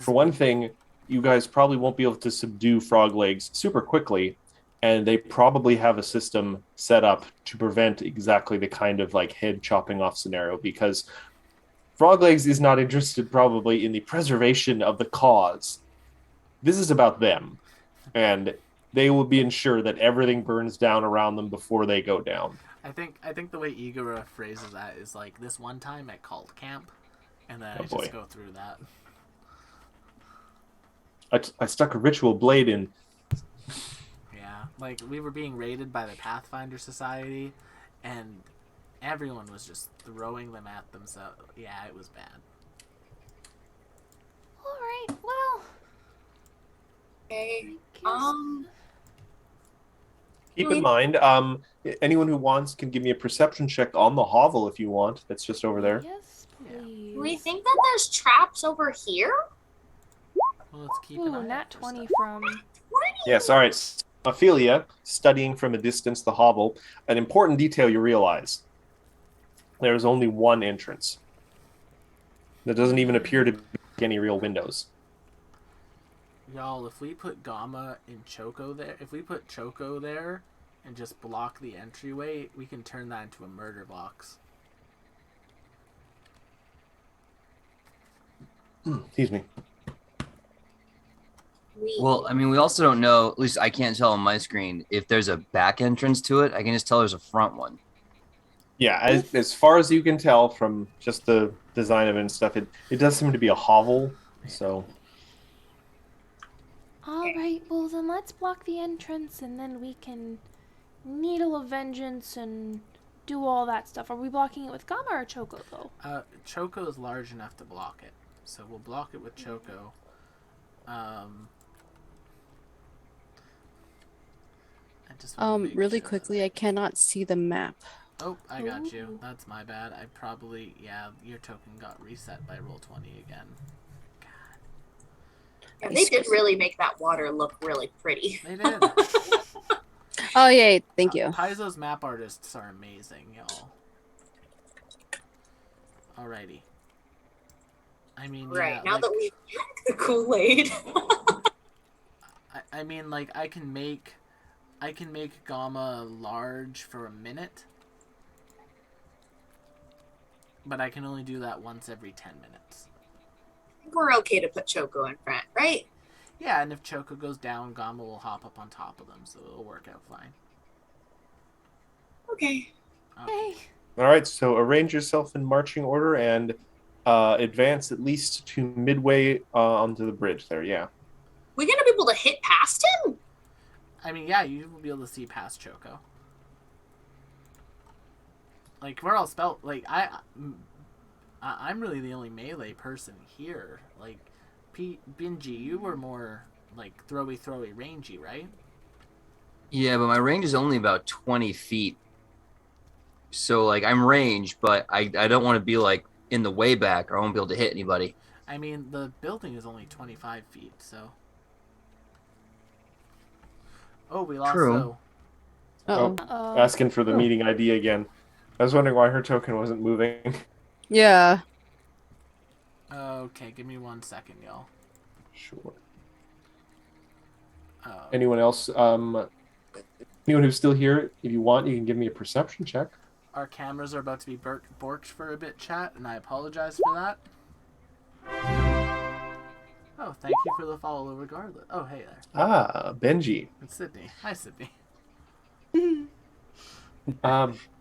for one thing, you guys probably won't be able to subdue frog legs super quickly, and they probably have a system set up to prevent exactly the kind of like head chopping off scenario, because frog legs is not interested probably in the preservation of the cause. This is about them, and they will be ensured that everything burns down around them before they go down. I think the way Igora phrases that is like this one time at cult camp, and then I just go through that. I stuck a ritual blade in. Yeah, like we were being raided by the Pathfinder Society, and everyone was just throwing them at themselves. Yeah, it was bad. All right, well. Okay. Keep in mind, anyone who wants can give me a perception check on the hovel if you want. That's just over there. Yes, please. Do we think that there's traps over here? Well, let's keep an eye Ooh, out nat for 20 stuff. from. Yes, all right. Ophelia, studying from a distance the hovel, an important detail you realize. There is only one entrance. There doesn't even appear to be any real windows. Y'all, if we put Gamma and Choco there, if we put Choco there and just block the entryway, we can turn that into a murder box. Excuse me. Well, I mean, we also don't know, at least I can't tell on my screen, if there's a back entrance to it. I can just tell there's a front one. Yeah, as far as you can tell from just the design of it and stuff, it does seem to be a hovel, so... Alright, well then let's block the entrance and then we can Needle of Vengeance and do all that stuff. Are we blocking it with Gamma or Choco though? Choco is large enough to block it, so we'll block it with Choco. Really quickly, I cannot see the map. Oh, I got you. Ooh. That's my bad. I probably, your token got reset by Roll20 again. Yeah, they did really make that water look really pretty. They did. Oh, yay. Thank you. Paizo's map artists are amazing, y'all. Alrighty. I mean, Right, yeah, now like, that we've drank the Kool-Aid. I mean, like, I can make Gamma large for a minute. But I can only do that once every 10 minutes. I think we're okay to put Choco in front, right? Yeah, and if Choco goes down, Gamma will hop up on top of them, so it'll work out fine. Okay. Hey. All right, so arrange yourself in marching order and advance at least to midway onto the bridge there, yeah. We gonna be able to hit past him? I mean, yeah, you will be able to see past Choco. Like, we're all spelled, like, I'm really the only melee person here. Like, Benji, you were more, like, throwy, rangy, right? Yeah, but my range is only about 20 feet. So, like, I'm ranged, but I don't want to be, like, in the way back or I won't be able to hit anybody. I mean, the building is only 25 feet, so... Oh, we lost True. Zoe. Uh-oh. Uh-oh. Asking for the meeting ID again. I was wondering why her token wasn't moving. Yeah. Okay, give me 1 second, y'all. Sure. Oh. Anyone else? Anyone who's still here, if you want, you can give me a perception check. Our cameras are about to be borked for a bit, chat, and I apologize for that. Oh, thank you for the follow regardless. Oh, hey there. Ah, Benji. It's Sydney. Hi, Sydney.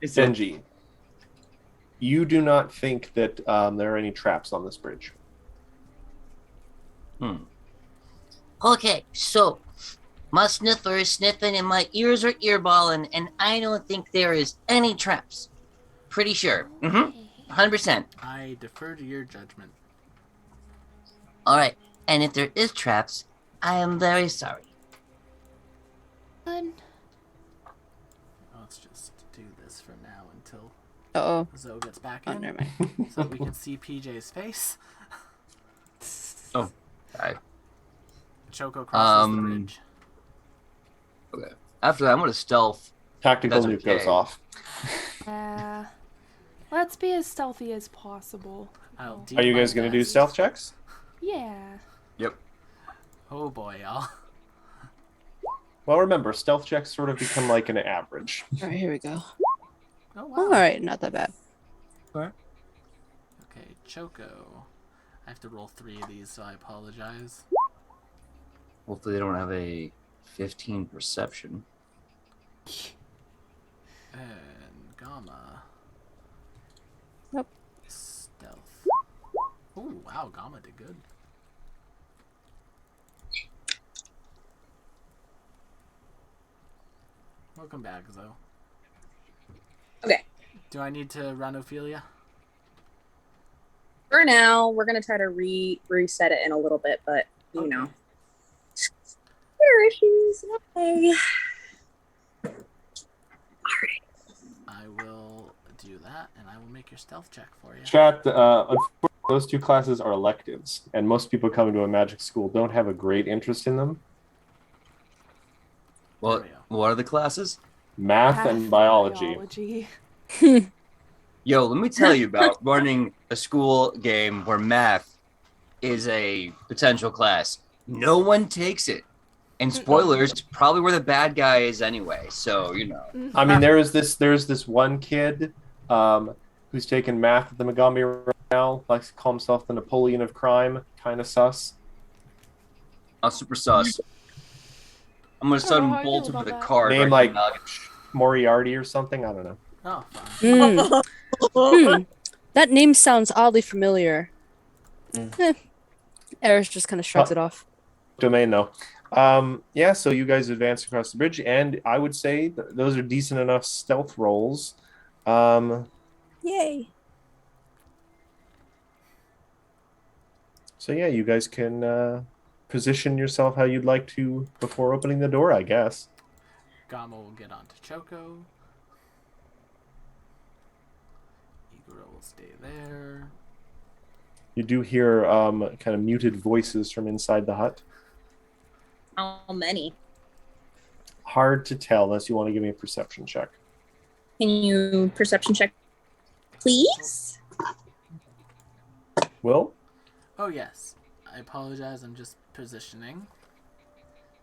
Benji, you do not think that there are any traps on this bridge. Okay, so my sniffer is sniffing and my ears are earballing, and I don't think there is any traps. Pretty sure. 100%. I defer to your judgment. All right, and if there is traps, I am very sorry. Good. Let's just do this for now until Uh-oh. Zoe gets back Oh, in, never mind. so we can see PJ's face. Oh, hi. Choco crosses the bridge. Okay. After that, I'm going to stealth. Tactical That's nuke goes okay. off. Yeah. Let's be as stealthy as possible. I'll do Are you my guys going to do best. stealth checks? Yeah. Yep. Oh boy, y'all. Well, remember, stealth checks sort of become like an average. All right, here we go. Oh wow. All right, not that bad. Okay, Choco. I have to roll 3 of these, so I apologize. Hopefully they don't have a 15 perception. And Gamma. Nope. Stealth. Oh wow, Gamma did good. Welcome back, Zoe. Okay. Do I need to run Ophelia? For now, we're gonna try to reset it in a little bit, but you know, there are issues. Okay. I will do that, and I will make your stealth check for you. Chat, unfortunately, those two classes are electives, and most people coming to a magic school don't have a great interest in them. What are the classes? Math and biology. Yo, let me tell you about running a school game where math is a potential class. No one takes it. And spoilers, it's probably where the bad guy is anyway. So, you know. I mean, there's this one kid who's taking math at the Megami right now, likes to call himself the Napoleon of crime, kind of sus. Super sus. I'm gonna sudden bolt him with a card. Name right like Moriarty or something. I don't know. Oh, fine. That name sounds oddly familiar. Eris just kind of shrugs it off. Domain, though. Yeah, so you guys advance across the bridge, and I would say those are decent enough stealth rolls. Yay. So yeah, you guys can position yourself how you'd like to before opening the door, I guess. Gama will get onto Choco. Iguro will stay there. You do hear kind of muted voices from inside the hut. How many? Hard to tell unless you want to give me a perception check. Can you perception check, please? Will? Oh, yes. I apologize. I'm just positioning.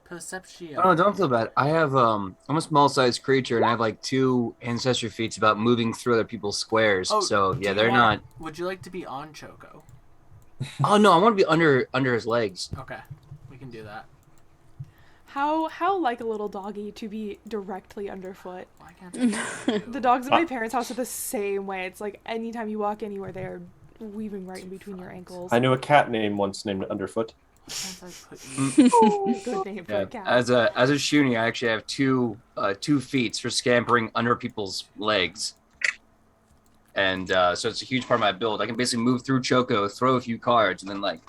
Perception. Oh, don't feel bad. I have I'm a small-sized creature, and I have like 2 ancestry feats about moving through other people's squares. Oh, so yeah, they're not. Would you like to be on Choco? Oh no, I want to be under his legs. Okay, we can do that. How like a little doggy to be directly underfoot. Why can't I The dogs in my parents' house are the same way. It's like anytime you walk anywhere, they are weaving right in between your ankles. I knew a cat name once named Underfoot. Good name for a cat. As a Shuni, I actually have 2 feats for scampering under people's legs. And so it's a huge part of my build. I can basically move through Choco, throw a few cards, and then like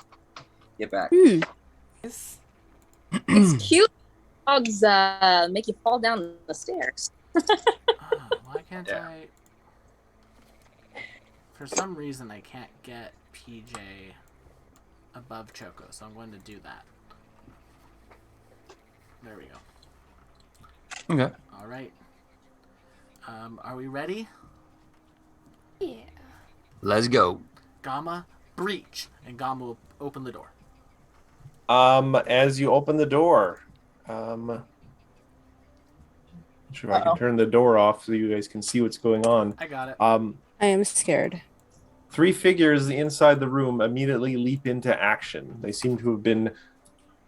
get back. It's cute. Dogs make you fall down the stairs. Why can't I? For some reason, I can't get PJ above Choco, so I'm going to do that. There we go. Okay. All right. Are we ready? Yeah. Let's go. Gama, breach, and Gama will open the door. As you open the door, sure I can turn the door off so you guys can see what's going on. I got it. I am scared. 3 figures inside the room immediately leap into action. They seem to have been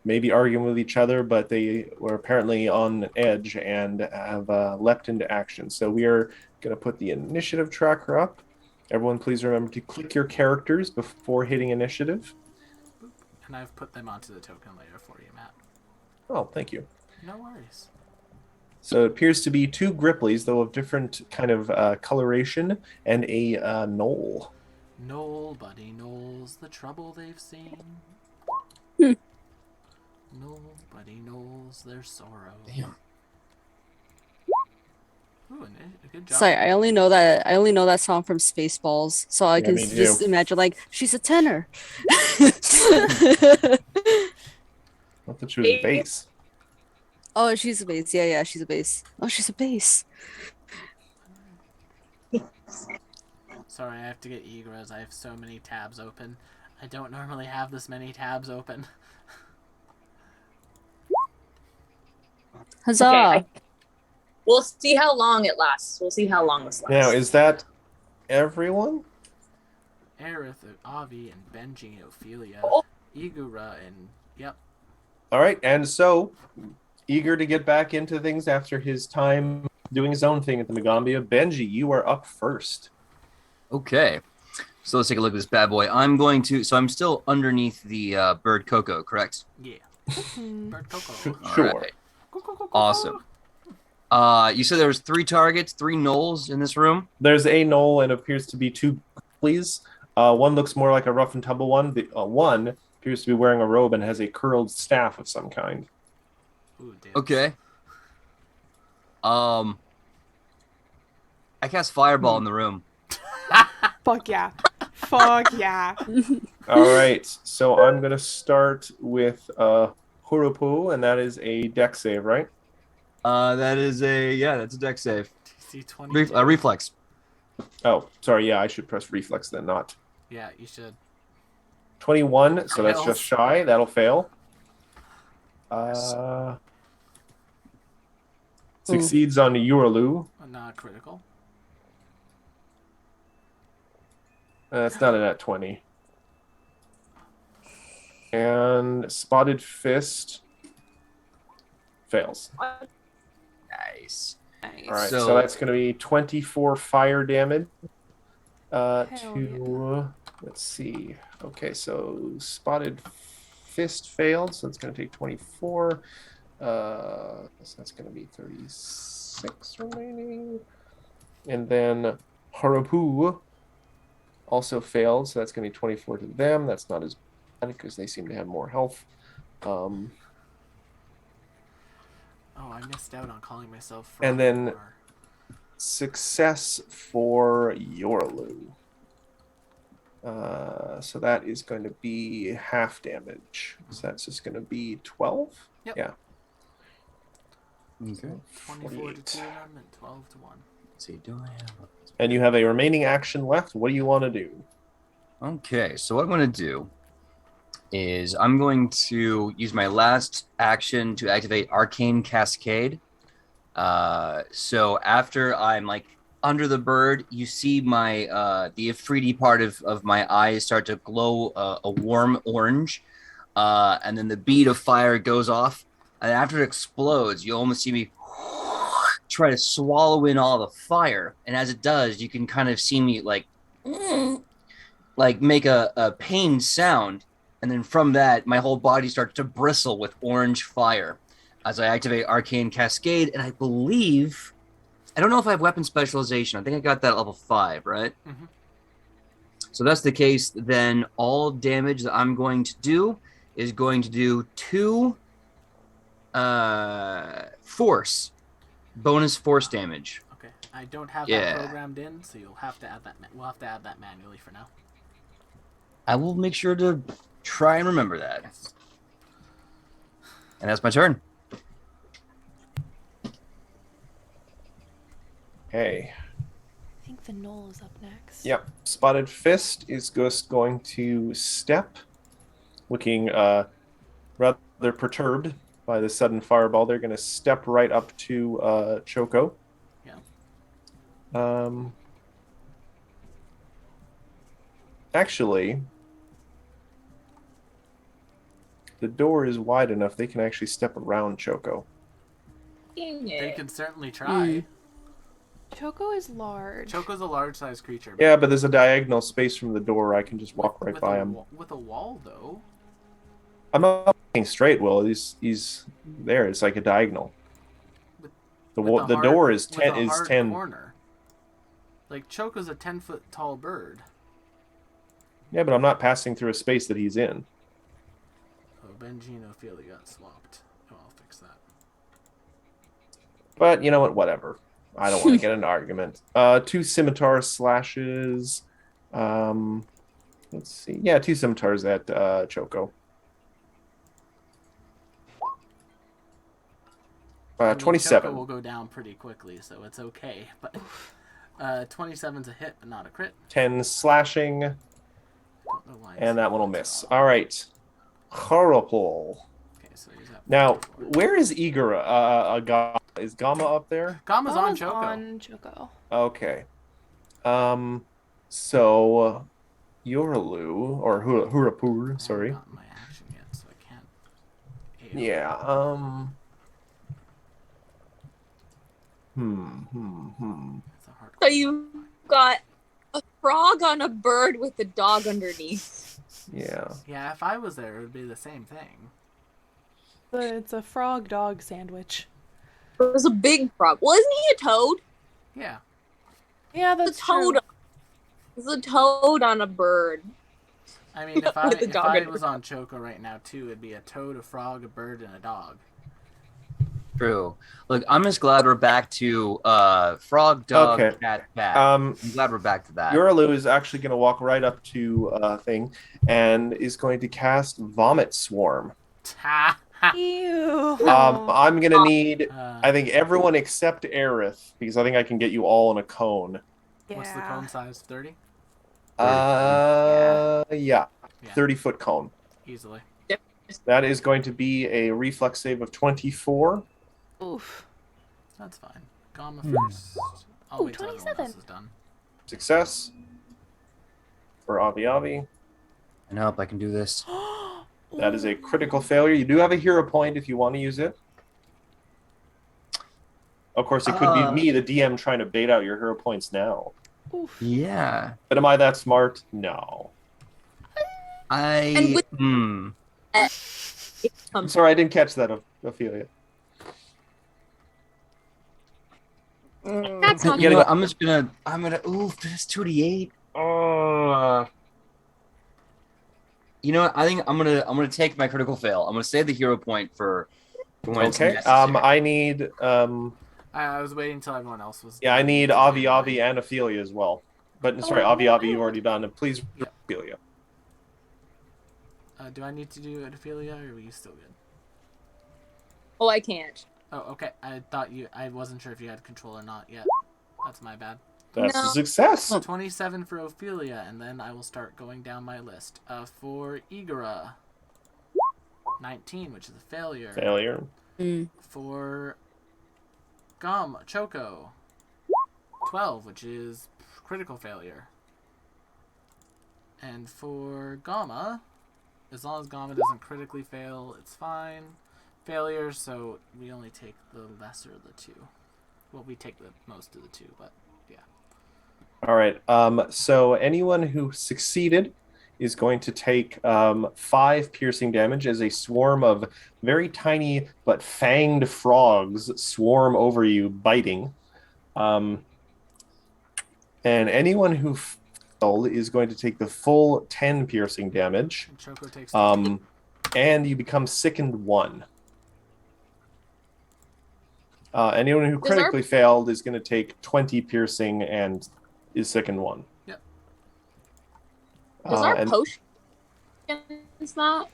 maybe arguing with each other, but they were apparently on edge and have leapt into action. So we are going to put the initiative tracker up. Everyone, please remember to click your characters before hitting initiative. And I've put them onto the token layer for you, Matt. Oh, thank you. No worries. So it appears to be 2 Gripplies, though of different kind of coloration, and a Knoll. Nobody knows the trouble they've seen. Nobody knows their sorrow. Damn. Ooh, a good job. Sorry, I only know that song from Spaceballs, so I can me too. just imagine like she's a tenor. I thought she was a bass. Oh, she's a bass. Yeah, she's a bass. Oh, she's a bass. Sorry, I have to get Igros. I have so many tabs open. I don't normally have this many tabs open. Huzzah! Okay, we'll see how long it lasts. We'll see how long this lasts. Now, is that everyone? Aerith, Avi, and Benji, Ophelia, Igura, and yep. All right, and so, eager to get back into things after his time doing his own thing at the Megambia, Benji, you are up first. Okay. So let's take a look at this bad boy. So I'm still underneath the bird Coco, correct? Yeah. Bird Coco. Sure. Right. Awesome. You said there was 3 targets, 3 gnolls in this room? There's a Knoll and appears to be 2 Gripplies. One looks more like a rough and tumble one. The one appears to be wearing a robe and has a curled staff of some kind. Ooh, damn. Okay. I cast Fireball in the room. Fuck yeah. Fuck yeah. All right, so I'm going to start with Hurupu, and that is a dex save, right? That is that's a deck save. DC 20. Reflex. Oh, sorry. Yeah, I should press reflex then, not Yeah, you should. 21. So that's Fails. just shy. That'll fail. Succeeds on Yuralu. Not critical. It's not a nat 20. And Spotted Fist fails. Nice. All right, so that's going to be 24 fire damage. Let's see. Okay, so Spotted Fist failed, so it's going to take 24. So that's going to be 36 remaining. And then Harapu also failed, so that's going to be 24 to them. That's not as bad because they seem to have more health. Oh, I missed out on calling myself. And then success for Yorlu. So that is going to be half damage. So that's just going to be 12? Yep. Yeah. Okay. 24 to 2 and 12 to 1. Let's see, do I have... And you have a remaining action left. What do you want to do? Okay, so what I'm going to do is I'm going to use my last action to activate Arcane Cascade. So after I'm like under the bird, you see my the Ifriti part of my eyes start to glow a warm orange, and then the bead of fire goes off, and after it explodes, you almost see me try to swallow in all the fire, and as it does, you can kind of see me like make a pain sound. And then from that, my whole body starts to bristle with orange fire as I activate Arcane Cascade. And I believe, I don't know if I have weapon specialization. I think I got that at level 5, right? Mm-hmm. So that's the case. Then all damage that I'm going to do is going to do 2 bonus force damage. Okay, I don't have that programmed in, so you'll have to add that. We'll have to add that manually for now. I will make sure to try and remember that. Yes. And that's my turn. Okay. I think the Knoll is up next. Yep. Spotted Fist is just going to step, looking rather perturbed by the sudden fireball. They're going to step right up to Choco. Yeah. Actually, the door is wide enough they can actually step around Choco. They can certainly try. Choco is large. Choco's a large-sized creature. Yeah, but there's a diagonal space from the door. I can just walk right by him. With a wall, though. I'm not walking straight, Will. He's there. It's like a diagonal. The door is 10. Corner. Like, Choco's a 10-foot tall bird. Yeah, but I'm not passing through a space that he's in. Oh, Benji and Ophelia got swapped. Oh, I'll fix that. But you know what? Whatever. I don't want to get an argument. 2 scimitar slashes. Let's see. Yeah, 2 scimitars at Choco. 27. Choco will go down pretty quickly, so it's okay. But 27's a hit, but not a crit. 10 slashing. And that one will miss. All right. Horrible. Okay, so he's at Now, 44. where is Igor? Is Gamma up there? Gamma's on Gama's Choco. on Choco. Okay. So Yorlu or Hurapur, sorry. I haven't gotten my action yet, so I can't. Yeah. That's a hard So you've got a frog on a bird with a dog underneath. Yeah. Yeah, if I was there, it would be the same thing. But it's a frog dog sandwich. It was a big frog. Well, isn't he a toad? Yeah. Yeah, It's that's a toad. true. It's a toad on a bird. I mean, if I With the if dog I under was on Choco right now too, it'd be a toad, a frog, a bird, and a dog. True. Look, I'm just glad we're back to frog, dog, Okay. cat, cat. I'm glad we're back to that. Yorlu is actually going to walk right up to thing and is going to cast Vomit Swarm. Ha! Ew. I'm gonna need, Uh, I think, everyone except Aerith, because I think I can get you all in a cone. What's the Yeah. cone size? 30? Yeah. Yeah. 30-foot cone. Easily. That is going to be a reflex save of 24. Oof. That's fine. Gamma first. I'll Ooh, wait till everyone 27. else is done. Success for Avi Avi. And hope I can do this. That is a critical failure. You do have a hero point if you want to use it. Of course, it could be me, the DM, trying to bait out your hero points now. Oof. Yeah. But am I that smart? No. And with- I'm sorry, I didn't catch that, Ophelia. That's not You know good. what, I'm gonna, oof, that's 2d8. You know what, I think I'm gonna take my critical fail. I'm gonna save the hero point for when it's Okay. necessary. I need I was waiting until everyone else was I done need to Avi do Avi mine. and Ophelia as well. But sorry, Avi Avi, you've already done it. Please, Yep. Ophelia. Do I need to do it, Ophelia, or are you still good? Oh, I can't. Oh, okay. I wasn't sure if you had control or not yet. That's my bad. That's No. a success. 27 for Ophelia, and then I will start going down my list. For Igora, 19, which is a failure. Failure. For Choco, 12, which is critical failure. And for Gamma, as long as Gamma doesn't critically fail, it's fine. Failure, so we only take the lesser of the two. Well, we take the most of the two, but yeah. All right. So anyone who succeeded is going to take 5 piercing damage as a swarm of very tiny but fanged frogs swarm over you, biting. And anyone who failed is going to take the full 10 piercing damage. And Choco takes and you become sickened 1. Anyone who critically failed is going to take 20 piercing and is sickened 1. Yep. Does our potion against that?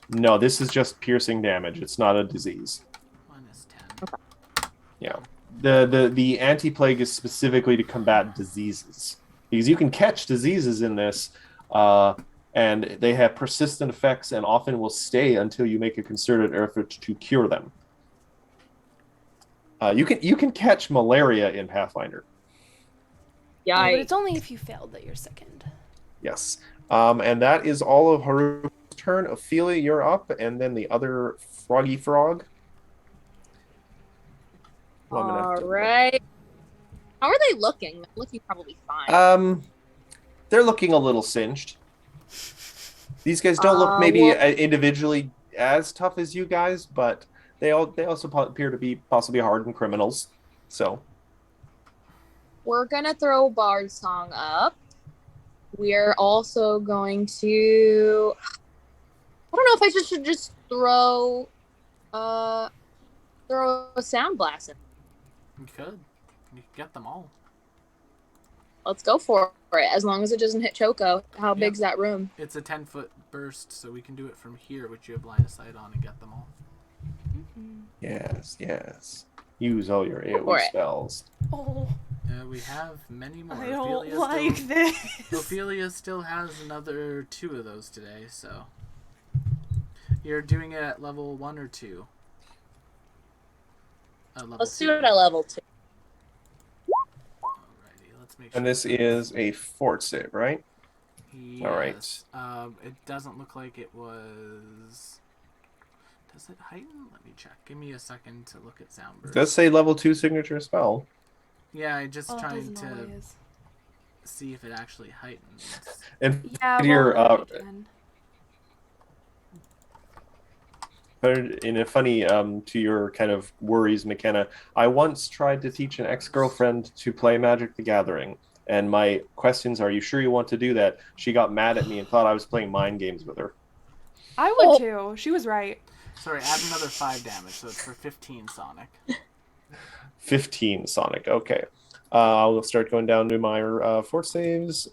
No, this is just piercing damage. It's not a disease. -10. Yeah. The anti-plague is specifically to combat diseases. Because you can catch diseases in this, and they have persistent effects and often will stay until you make a concerted effort to cure them. You can catch malaria in Pathfinder. Yeah, but it's only if you failed that you're sickened. Yes. And that is all of Haru's turn. Ophelia, you're up, and then the other froggy frog. All right. How are they looking? They're looking probably fine. They're looking a little singed. These guys don't look maybe individually as tough as you guys, but they also appear to be possibly hardened criminals. So We're gonna throw Bard Song up. We're also going to. I don't know if I should just throw a sound blast in. You could. You could get them all. Let's go for it. As long as it doesn't hit Choco. How big's that room? It's a 10-foot burst, so we can do it from here, which you have line of sight on, and get them all. Yes. Use all your AoE spells. Oh. We have many more. I don't like this. Ophelia still has another 2 of those today, so. You're doing it at level 1 or 2? Let's do it at level 2. Alrighty, let's make sure. And this is a fort save, right? Yes. All right. It doesn't look like it was. Does it heighten? Let me check. Give me a second to look at sound burst. It does say level 2 signature spell. Yeah, I just trying to always. see if it actually heightens. And Yeah, but in a funny, to your kind of worries, McKenna, I once tried to teach an ex-girlfriend to play Magic the Gathering. And my questions are, you sure you want to do that? She got mad at me and thought I was playing mind games with her. I would too. She was right. Sorry, add another 5 damage, so it's for 15 Sonic. 15 Sonic, okay. I'll start going down to my fort saves.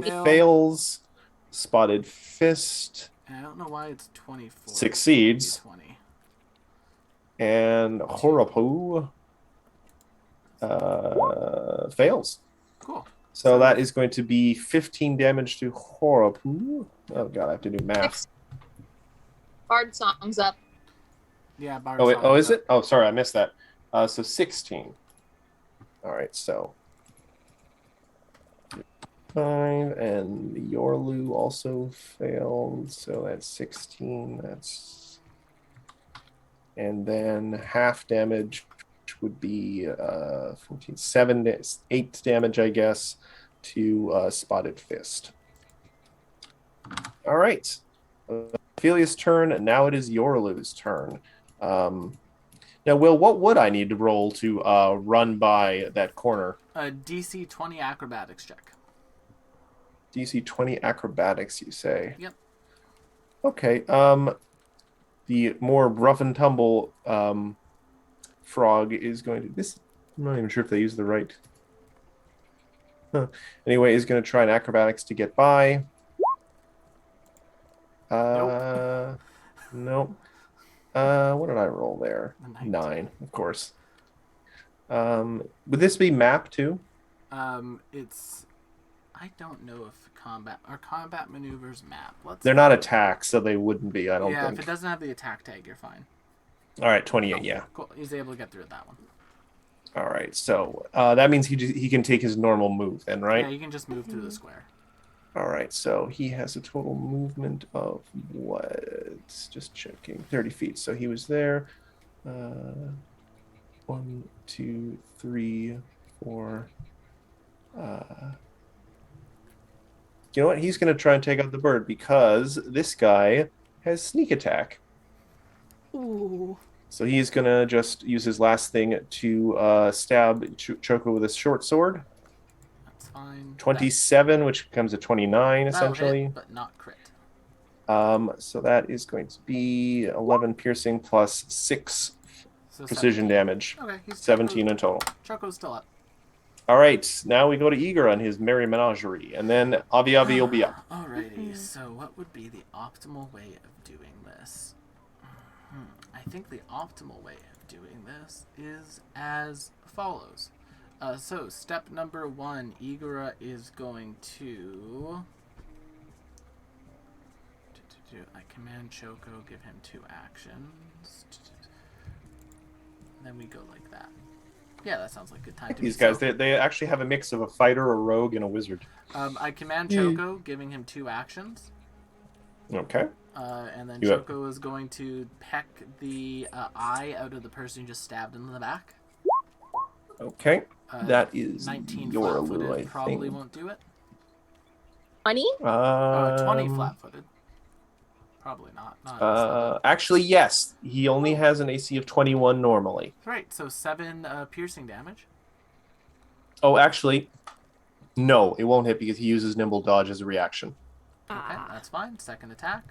Fails. Spotted Fist. And I don't know why it's 24. Succeeds. 20. And Horopu fails. Cool. So that is going to be 15 damage to Horopu. Oh god, I have to do math. Bard Song's up. Yeah, Bard Oh, wait, Song oh, is up. it? Oh, sorry, I missed that. So 16. All right, so 5, and the Yorlu also failed, so that's 16. That's, and then half damage would be 14, 7, 8 damage, I guess, to Spotted Fist. All right, Ophelia's turn. Now it is Yorlu's turn. Now, Will, what would I need to roll to run by that corner? A DC 20 acrobatics check. DC 20 acrobatics, you say? Yep. Okay. The more rough and tumble frog is going to... This, I'm not even sure if they use the right... Huh. Anyway, is going to try an acrobatics to get by. Nope. What did I roll there? 9, of course. Would this be map too? It's... I don't know if combat maneuvers map. They're not attacks, so they wouldn't be, I don't think. Yeah, if it doesn't have the attack tag, you're fine. All right, 28, yeah. Cool. He's able to get through that one. All right, so that means he can take his normal move then, right? Yeah, you can just move through the square. All right, so he has a total movement of what? Just checking, 30 feet. So he was there. 1, 2, 3, 4. You know what? He's going to try and take out the bird because this guy has sneak attack. Ooh. So he's going to just use his last thing to stab Choco with his short sword. That's fine. 27, which becomes a 29, essentially. Hit, but not crit. So that is going to be 11 piercing plus 6 precision 17. damage. Okay, he's 17 in total. Choco's still up. All right, now we go to Eager on his merry menagerie, and then Avi will be up. Alrighty, so what would be the optimal way of doing this? I think the optimal way of doing this is as follows. So step number 1, Igora is going to... I command Choco, give him 2 actions. Then we go like that. Yeah, that sounds like a good time to These guys, they actually have a mix of a fighter, a rogue, and a wizard. I command Choco, giving him 2 actions. Okay. And then Choco is going to peck the eye out of the person who just stabbed in the back. Okay. That is 19 your flat-footed Lou, I probably think. won't do it. 20? 20 flat-footed. Probably not. Actually, yes. He only has an AC of 21 normally. Right, so 7 piercing damage. Oh, actually, no, it won't hit because he uses Nimble Dodge as a reaction. Okay, that's fine. Second attack.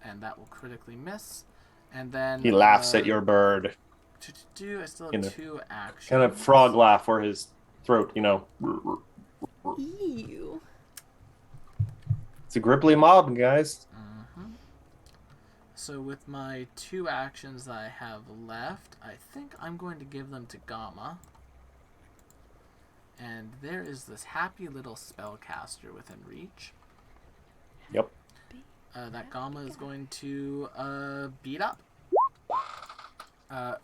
And that will critically miss. And then... He laughs at your bird. I still have 2 actions. Kind of frog laugh for his throat, you know. Ew. It's a gripply mob, guys. So with my 2 actions I have left, I think I'm going to give them to Gamma. And there is this happy little spellcaster within reach. Yep. That Gamma is going to beat up.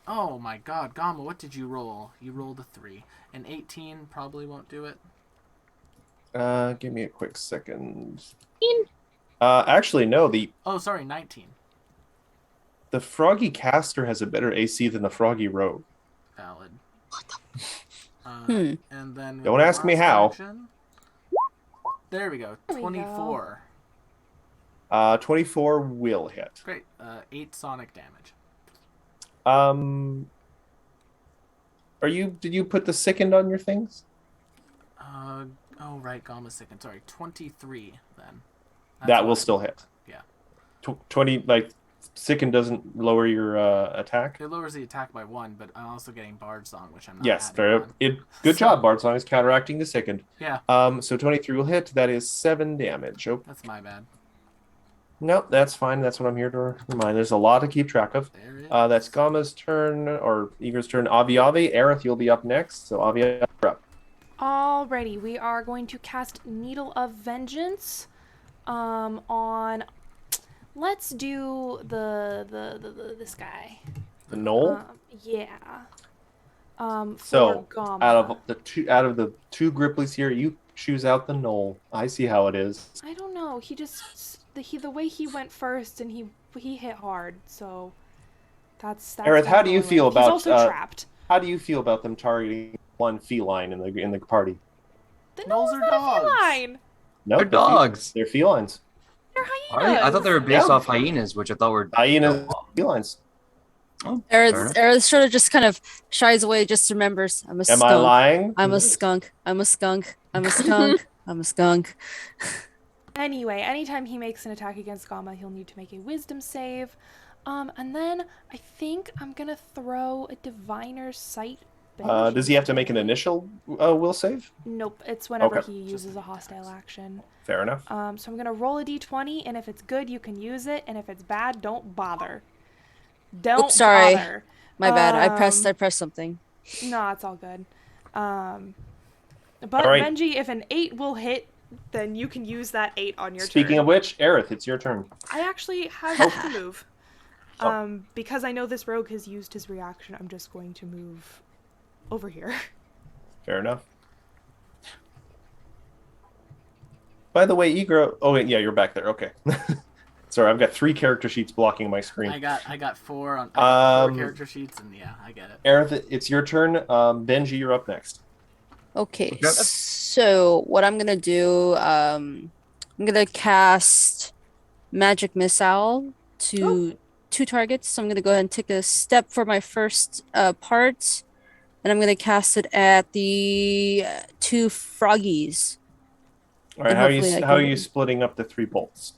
Oh my god, Gamma, what did you roll? You rolled a 3. An 18 probably won't do it. Give me a quick second. Actually, no. Oh, sorry, 19. The Froggy Caster has a better AC than the Froggy Rogue. Valid. And then don't ask me how. Action, there we go. 24. 24 will hit. Great. 8 sonic damage. Did you put the sickened on your things? Oh right, Gamma sickened. Sorry, 23 then. That will still hit. Yeah. 20, like, sickened doesn't lower your attack? It lowers the attack by 1, but I'm also getting Bard Song, which I'm not Yes, adding good job, Bard Song is counteracting the sickened. Yeah. So 23 will hit. That is 7 damage. Oh. That's my bad. Nope, that's fine. That's what I'm here to remind. There's a lot to keep track of. There it is. That's Gama's turn, or Eager's turn. Avi Avi, Aerith, you'll be up next. So Avi, you're up. Alrighty, we are going to cast Needle of Vengeance on. Let's do this guy. The Knoll. Yeah. So for Gama. out of the two Gripplies here, you choose out the Knoll. I see how it is. I don't know. He just the way he went first and he hit hard. So that's Aerith, how do you feel about? He's also trapped. How do you feel about them targeting one feline in the party? The Knolls Knoll's are not dogs. a feline. No, They're dogs. They're felines. They're Are hyenas. they? I thought they were based Yeah. off hyenas, which I thought were Hyenas, felines. Oh, fair enough. Aerith sort of just kind of shies away, just remembers, I'm a Am skunk. I lying? I'm a skunk. I'm a skunk. I'm a skunk. I'm a skunk. Anyway, anytime he makes an attack against Gama, he'll need to make a wisdom save. And then I think I'm gonna throw a Diviner's Sight. Does he have to make an initial will save? Nope, it's whenever Okay. he uses a hostile action. Fair enough. So I'm gonna roll a d20, and if it's good, you can use it, and if it's bad, don't bother. Don't Oops, sorry. bother. My bad. I pressed something. No, it's all good. But All right. Benji, if an 8 will hit, then you can use that 8 on your turn. Speaking of which, Aerith, it's your turn. I actually have to move. Because I know this rogue has used his reaction, I'm just going to move over here. Fair enough. By the way, Eager. Oh, wait, yeah, you're back there. Okay. Sorry, I've got 3 character sheets blocking my screen. I got 4 on 4 character sheets, and yeah, I get it. Aerith, it's your turn. Benji, you're up next. Okay, so what I'm gonna do, I'm gonna cast Magic Missile to 2 targets. So I'm gonna go ahead and take a step for my first part, and I'm gonna cast it at the 2 froggies. All right, And hopefully how are you splitting up the 3 bolts?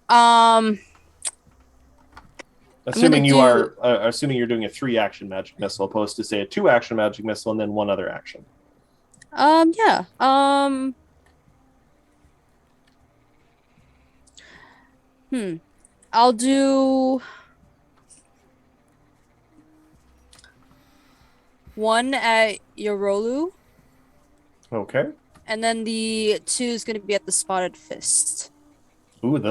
Assuming assuming you're doing a 3-action magic missile, opposed to say a 2-action magic missile and then 1 other action. Yeah. I'll do 1 at Yorolu, Okay. and then the 2 is going to be at the Spotted Fist. Ooh,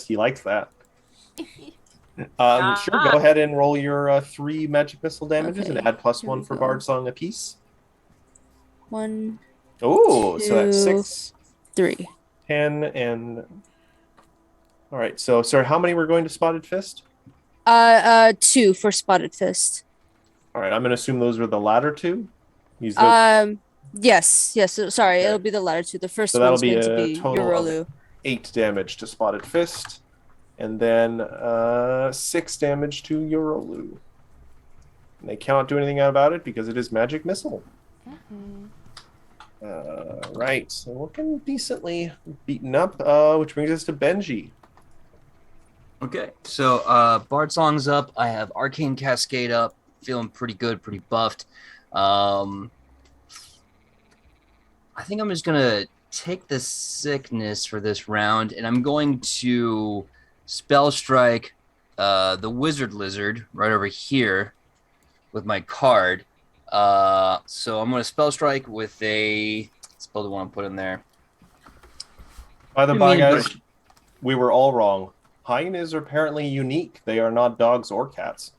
he likes that. Sure, go ahead and roll your 3 magic missile damages and add +1 for Bard Song apiece. 1, Oh, 2, so that's 6, 3. 10, and... All right, so, sorry, how many were going to Spotted Fist? 2 for Spotted Fist. All right, I'm going to assume those were the latter 2? Yes. So, sorry, Okay. it'll be the latter 2. The first So that'll one's be going to a be total Yorolu. of 8 damage to Spotted Fist, and then 6 damage to Yorolu. And they cannot do anything about it because it is Magic Missile. Right, so looking decently beaten up, which brings us to Benji. Okay, so Bard Song's up. I have Arcane Cascade up. Feeling pretty good, pretty buffed. I think I'm just gonna take the sickness for this round, and I'm going to Spell Strike the Wizard Lizard right over here with my card. So I'm gonna Spell Strike with a spell. Do I want to put in there? By the by, guys, we were all wrong. Hyenas are apparently unique. They are not dogs or cats.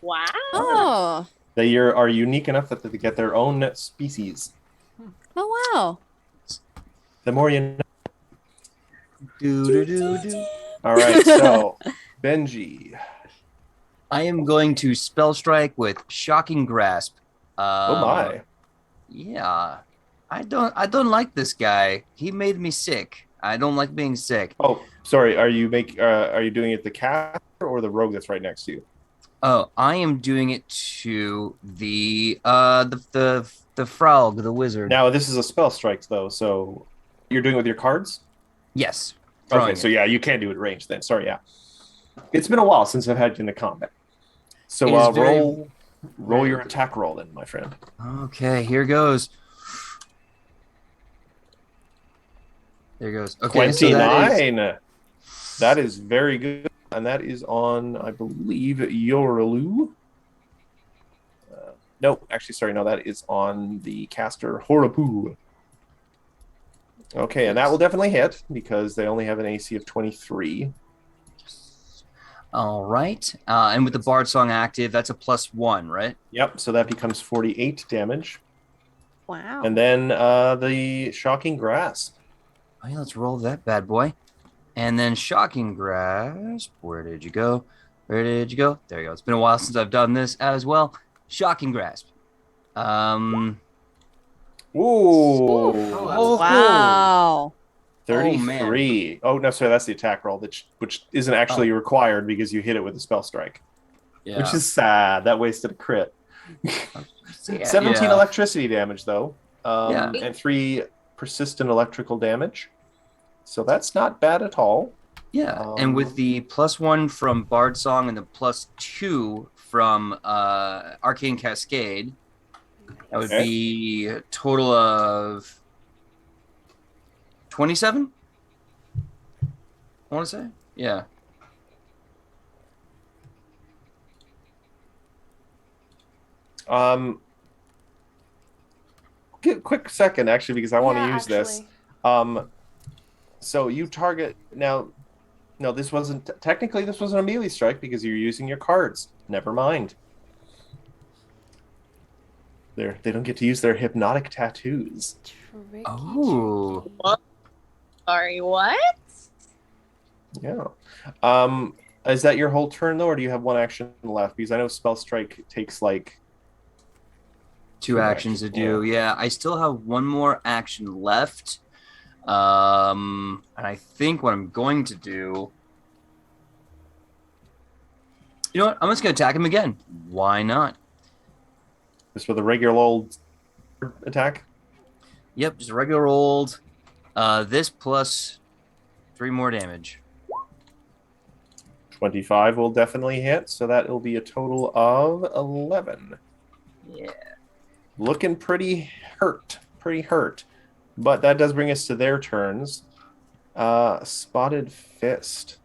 Wow. Oh. They are unique enough that they get their own species. Oh, wow. The more you know. Do. All right, so Benji. I am going to Spell Strike with Shocking Grasp. Oh my. Yeah. I don't like this guy. He made me sick. I don't like being sick. Oh, sorry. Are you doing it the cat or the rogue that's right next to you? Oh, I am doing it to the frog, the wizard. Now this is a spell strike though, so you're doing it with your cards? Yes. Okay, so yeah, you can't do it range then. Sorry, yeah. It's been a while since I've had you in the combat. So roll your attack roll then, my friend. Okay, here goes. There goes. Okay, 29. That is very good. And that is on, I believe, Yorlu. No, actually, sorry. No, that is on the caster Horapu. Okay, and that will definitely hit because they only have an AC of 23. All right. And with the Bard Song active, that's a +1, right? Yep, so that becomes 48 damage. Wow. And then the Shocking Grasp. Oh, yeah, let's roll that bad boy. And then Shocking Grasp. Where did you go? Where did you go? There you go. It's been a while since I've done this as well. Shocking Grasp. Ooh. Oh, Wow. 33. Oh, no, sorry, that's the attack roll, which isn't actually required because you hit it with a spell strike. Yeah. Which is sad. That wasted a crit. 17 electricity damage, though. And 3 persistent electrical damage. So that's not bad at all. Yeah, and with the +1 from Bard Song and the +2 from Arcane Cascade, that would be a total of 27? I want to say? Yeah. Quick second, actually, because I want to use this. So you target now. No, this wasn't technically. This wasn't a melee strike because you're using your cards. Never mind. They don't get to use their hypnotic tattoos. Oh. Sorry, what? Yeah. Is that your whole turn though, or do you have one action left? Because I know spell strike takes like 2 actions to do. Yeah, I still have one more action left. And I think what I'm going to do. You know what? I'm just going to attack him again. Why not? Just with a regular old attack? Yep, just a regular old. This plus 3 more damage. 25 will definitely hit, so that will be a total of 11. Yeah. Looking pretty hurt. But that does bring us to their turns. Spotted Fist.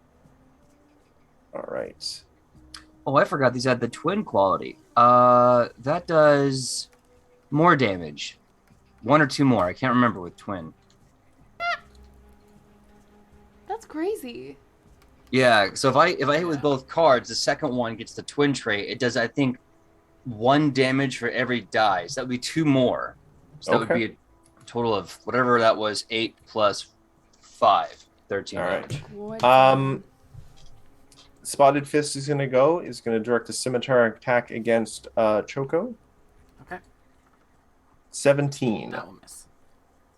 All right. Oh, I forgot these had the twin quality. That does more damage. 1 or 2 more. I can't remember with twin. That's crazy. Yeah, so if I hit with both cards, the second one gets the twin trait. It does, I think, 1 damage for every die. So that would be 2 more. So that would be a total of whatever that was, 8 plus 5, 13 damage. Spotted Fist is going to direct a scimitar attack against Choco. Okay. 17. That will miss.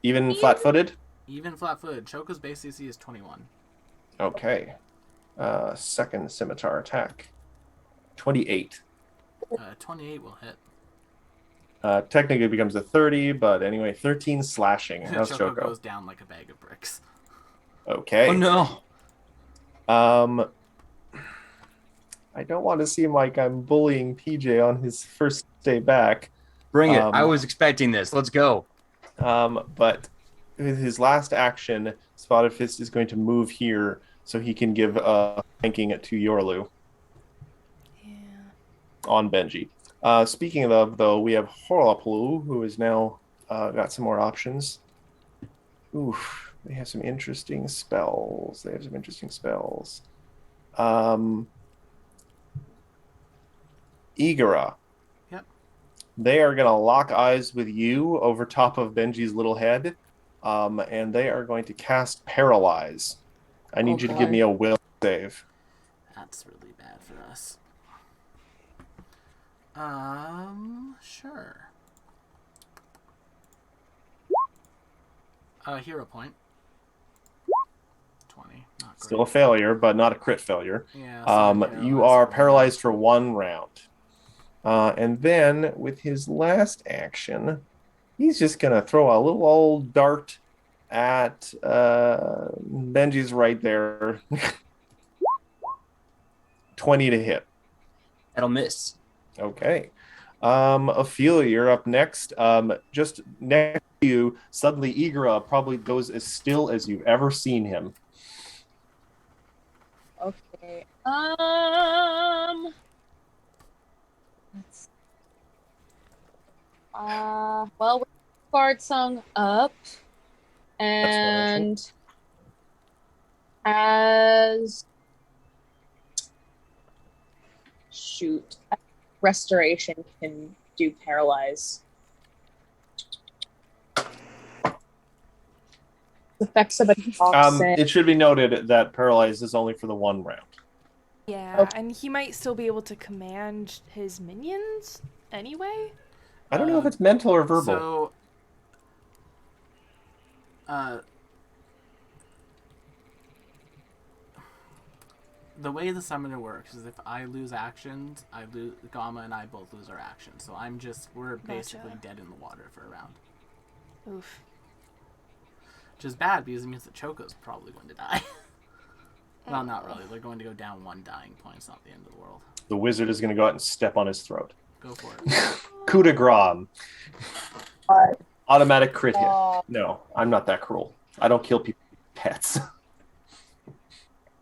Even flat-footed? Even flat-footed. Choco's base AC is 21. Okay. Second scimitar attack. 28. 28 will hit. Technically it becomes a 30, but anyway, 13 slashing. How's Choco Choco? goes down like a bag of bricks. Okay. Oh no. I don't want to seem like I'm bullying PJ on his first day back. Bring it. I was expecting this. Let's go. But with his last action, Spotted Fist is going to move here so he can give flanking it to Yorlu. Yeah. On Benji. Speaking of, though, we have Horaplu, who is now got some more options. Oof, they have some interesting spells. Igara. Yep. They are going to lock eyes with you over top of Benji's little head, and they are going to cast Paralyze. I need you to give me a will save. That's really bad for us. Sure. Hero point. 20. Not great. Still a failure, but not a crit failure. Yeah. You are paralyzed for 1 round. And then, with his last action, he's just going to throw a little old dart at Benji's right there. 20 to hit. That'll miss. Okay. Ophelia, you're up next. Just next to you, suddenly Igara probably goes as still as you've ever seen him. Let's well, we're Bard song up, and as restoration can do paralyze. Effects of a toxin. It should be noted that paralyze is only for the 1 round. Yeah, and he might still be able to command his minions anyway. I don't know if it's mental or verbal. So, the way the summoner works is if I lose actions, Gamma and I both lose our actions. So we're basically dead in the water for a round. Oof. Which is bad because it means that Choco's probably going to die. Well, not really. They're going to go down 1 dying point. It's not the end of the world. The wizard is going to go out and step on his throat. Go for it. Coup de grace. Automatic crit hit. No, I'm not that cruel. I don't kill people's pets.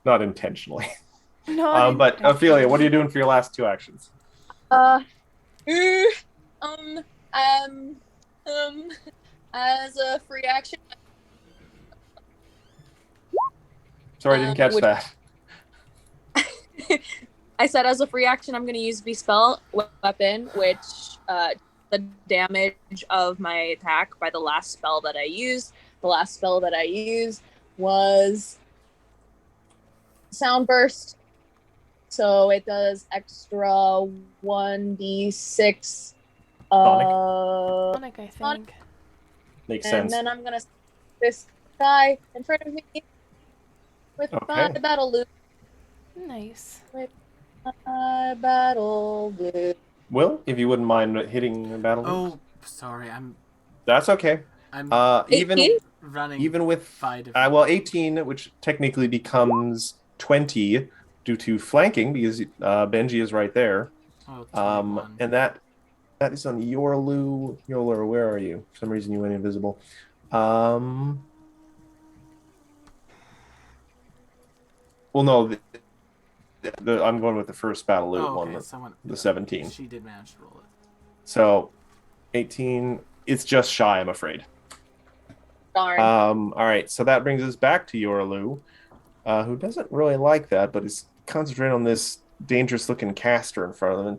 Not intentionally. But Ophelia, what are you doing for your last 2 actions? As a free action. Sorry, I didn't catch that. I said as a free action, I'm going to use Bespell Weapon, which the damage of my attack by the last spell that I used. The last spell that I used was Sound Burst. So it does extra 1d6. Sonic, I think. Makes sense. And then I'm going to this guy in front of me with my battle loop. Nice. With my battle loop. Will, if you wouldn't mind hitting the battle loop. Oh, sorry. That's okay. I'm even running with 5 18, which technically becomes 20 due to flanking because Benji is right there. Oh, and that is on Yorlu. Yola, where are you? For some reason you went invisible. Well, no, I'm going with the first battle loop one, the 17. She did manage to roll it. So, 18, it's just shy, I'm afraid. Darn. All right, so that brings us back to Yorlu, who doesn't really like that, but is concentrating on this dangerous-looking caster in front of him.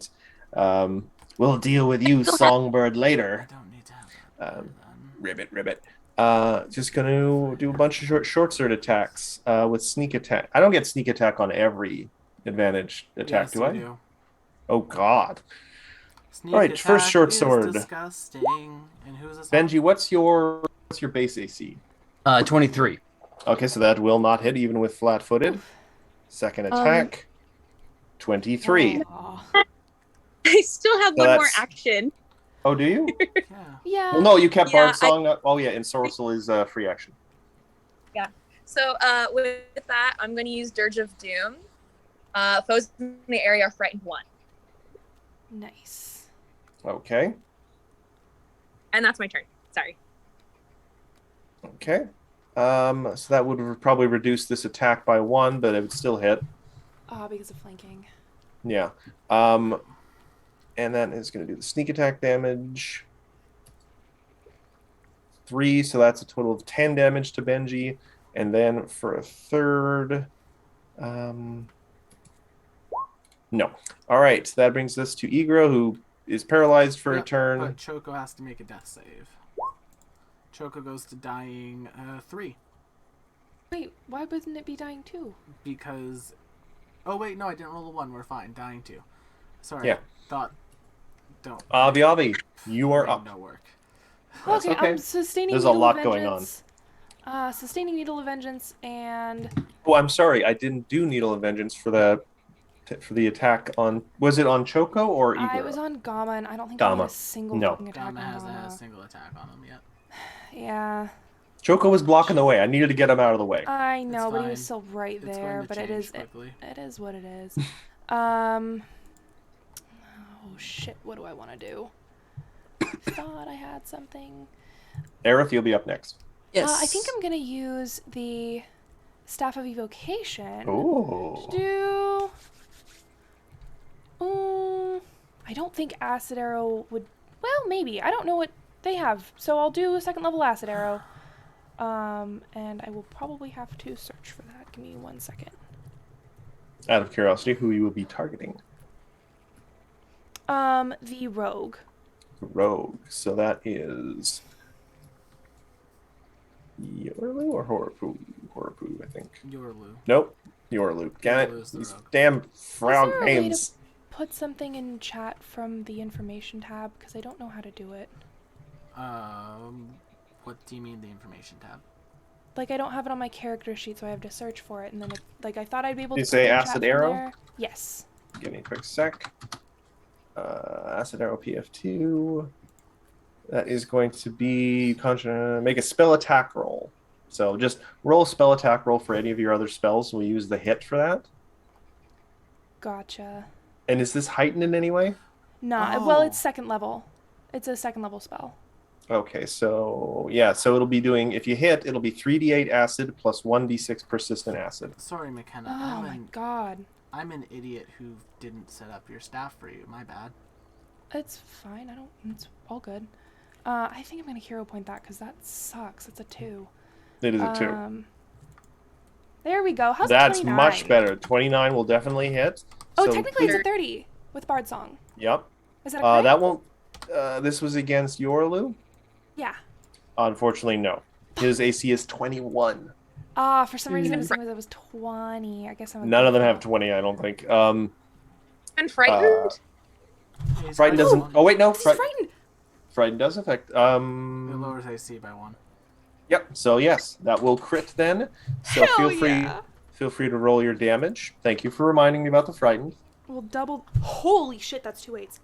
We'll deal with you, Songbird, later. I don't need to have that. Ribbit. Just going to do a bunch of short sword attacks with sneak attack. I don't get sneak attack on every advantage attack, yes, do I? Do. Oh, God. Sneak all right, first short sword. Disgusting. And who's this? Benji, what's your base AC? 23. Okay, so that will not hit even with flat-footed. Second attack, 23. I still have one more action. Oh, do you? Yeah. Well, no, you kept Bard Song. And Sorcel is free action. Yeah. So with that, I'm going to use Dirge of Doom. Foes in the area are frightened 1. Nice. Okay. And that's my turn. Sorry. Okay. So that would probably reduce this attack by 1, but it would still hit. Because of flanking. Yeah. And that is going to do the sneak attack damage. 3, so that's a total of 10 damage to Benji. And then for a third... No. All right, so that brings us to Igro, who is paralyzed for a turn. But Choco has to make a death save. Choco goes to dying 3. Wait, why wouldn't it be dying 2? Because... Oh, wait, no, I didn't roll a 1. We're fine. Dying 2. Sorry. Yeah. Don't. Avi, you are up. No work. Okay, I'm sustaining There's a Needle lot of going on. Sustaining Needle of Vengeance and... Oh, I'm sorry. I didn't do Needle of Vengeance for the attack on... Was it on Choco or Igor? I was on Gamma, and I don't think I had a single fucking attack Gamma on hasn't had a single attack on him yet. Yeah. Choco was blocking the way. I needed to get him out of the way. I know, but he was still right there. But it is what it is. Oh shit! What do I want to do? Thought I had something. Aerith, you'll be up next. Yes. I think I'm gonna use the Staff of Evocation. Oh. To do I don't think acid arrow would. Well, maybe. I don't know what they have, so I'll do a second level acid arrow. And I will probably have to search for that. Give me 1 second. Out of curiosity, who you will be targeting? The rogue. Rogue. So that is Yorlu or Horapoo? Horapoo, I think. Yorlu. Nope. Yorlu. Damn Yorlu's it. the These rogue. damn frog Is there a way to names. put something in chat from the information tab? Because I don't know how to do it. What do you mean the information tab? Like, I don't have it on my character sheet, so I have to search for it. And then, I thought I'd be able You to say put it in acid chat arrow? from there. Yes. Give me a quick sec. Acid arrow PF2. That is going to be make a spell attack roll. So just roll a spell attack roll for any of your other spells. We'll use the hit for that. Gotcha. And is this heightened in any way? Nah, well, Oh. it's second level. It's a second level spell. Okay, so yeah, so it'll be doing, if you hit, it'll be 3d8 acid plus 1d6 persistent acid. Sorry, McKenna. Oh my god. I'm an idiot who didn't set up your staff for you. My bad. It's fine. It's all good. I think I'm going to hero point that because that sucks. It's a 2. It is a 2. There we go. How's That's a 29? much better. 29 will definitely hit. Oh, So technically it's please- a 30 with Bard Song. Yep. Is that a crit? That won't, this was against Yorlu? Yeah. Unfortunately, no. His AC is 21. For some reason it was 20. I guess I'm None of them have 20, I don't think. And frightened? He's Frighten got doesn't. one. Oh wait, no. He's frightened. Frighten does affect. It lowers AC by 1. Yep. So yes, that will crit then. So Hell feel free. yeah. Feel free to roll your damage. Thank you for reminding me about the frightened. We'll double. Holy shit, that's 2 8s.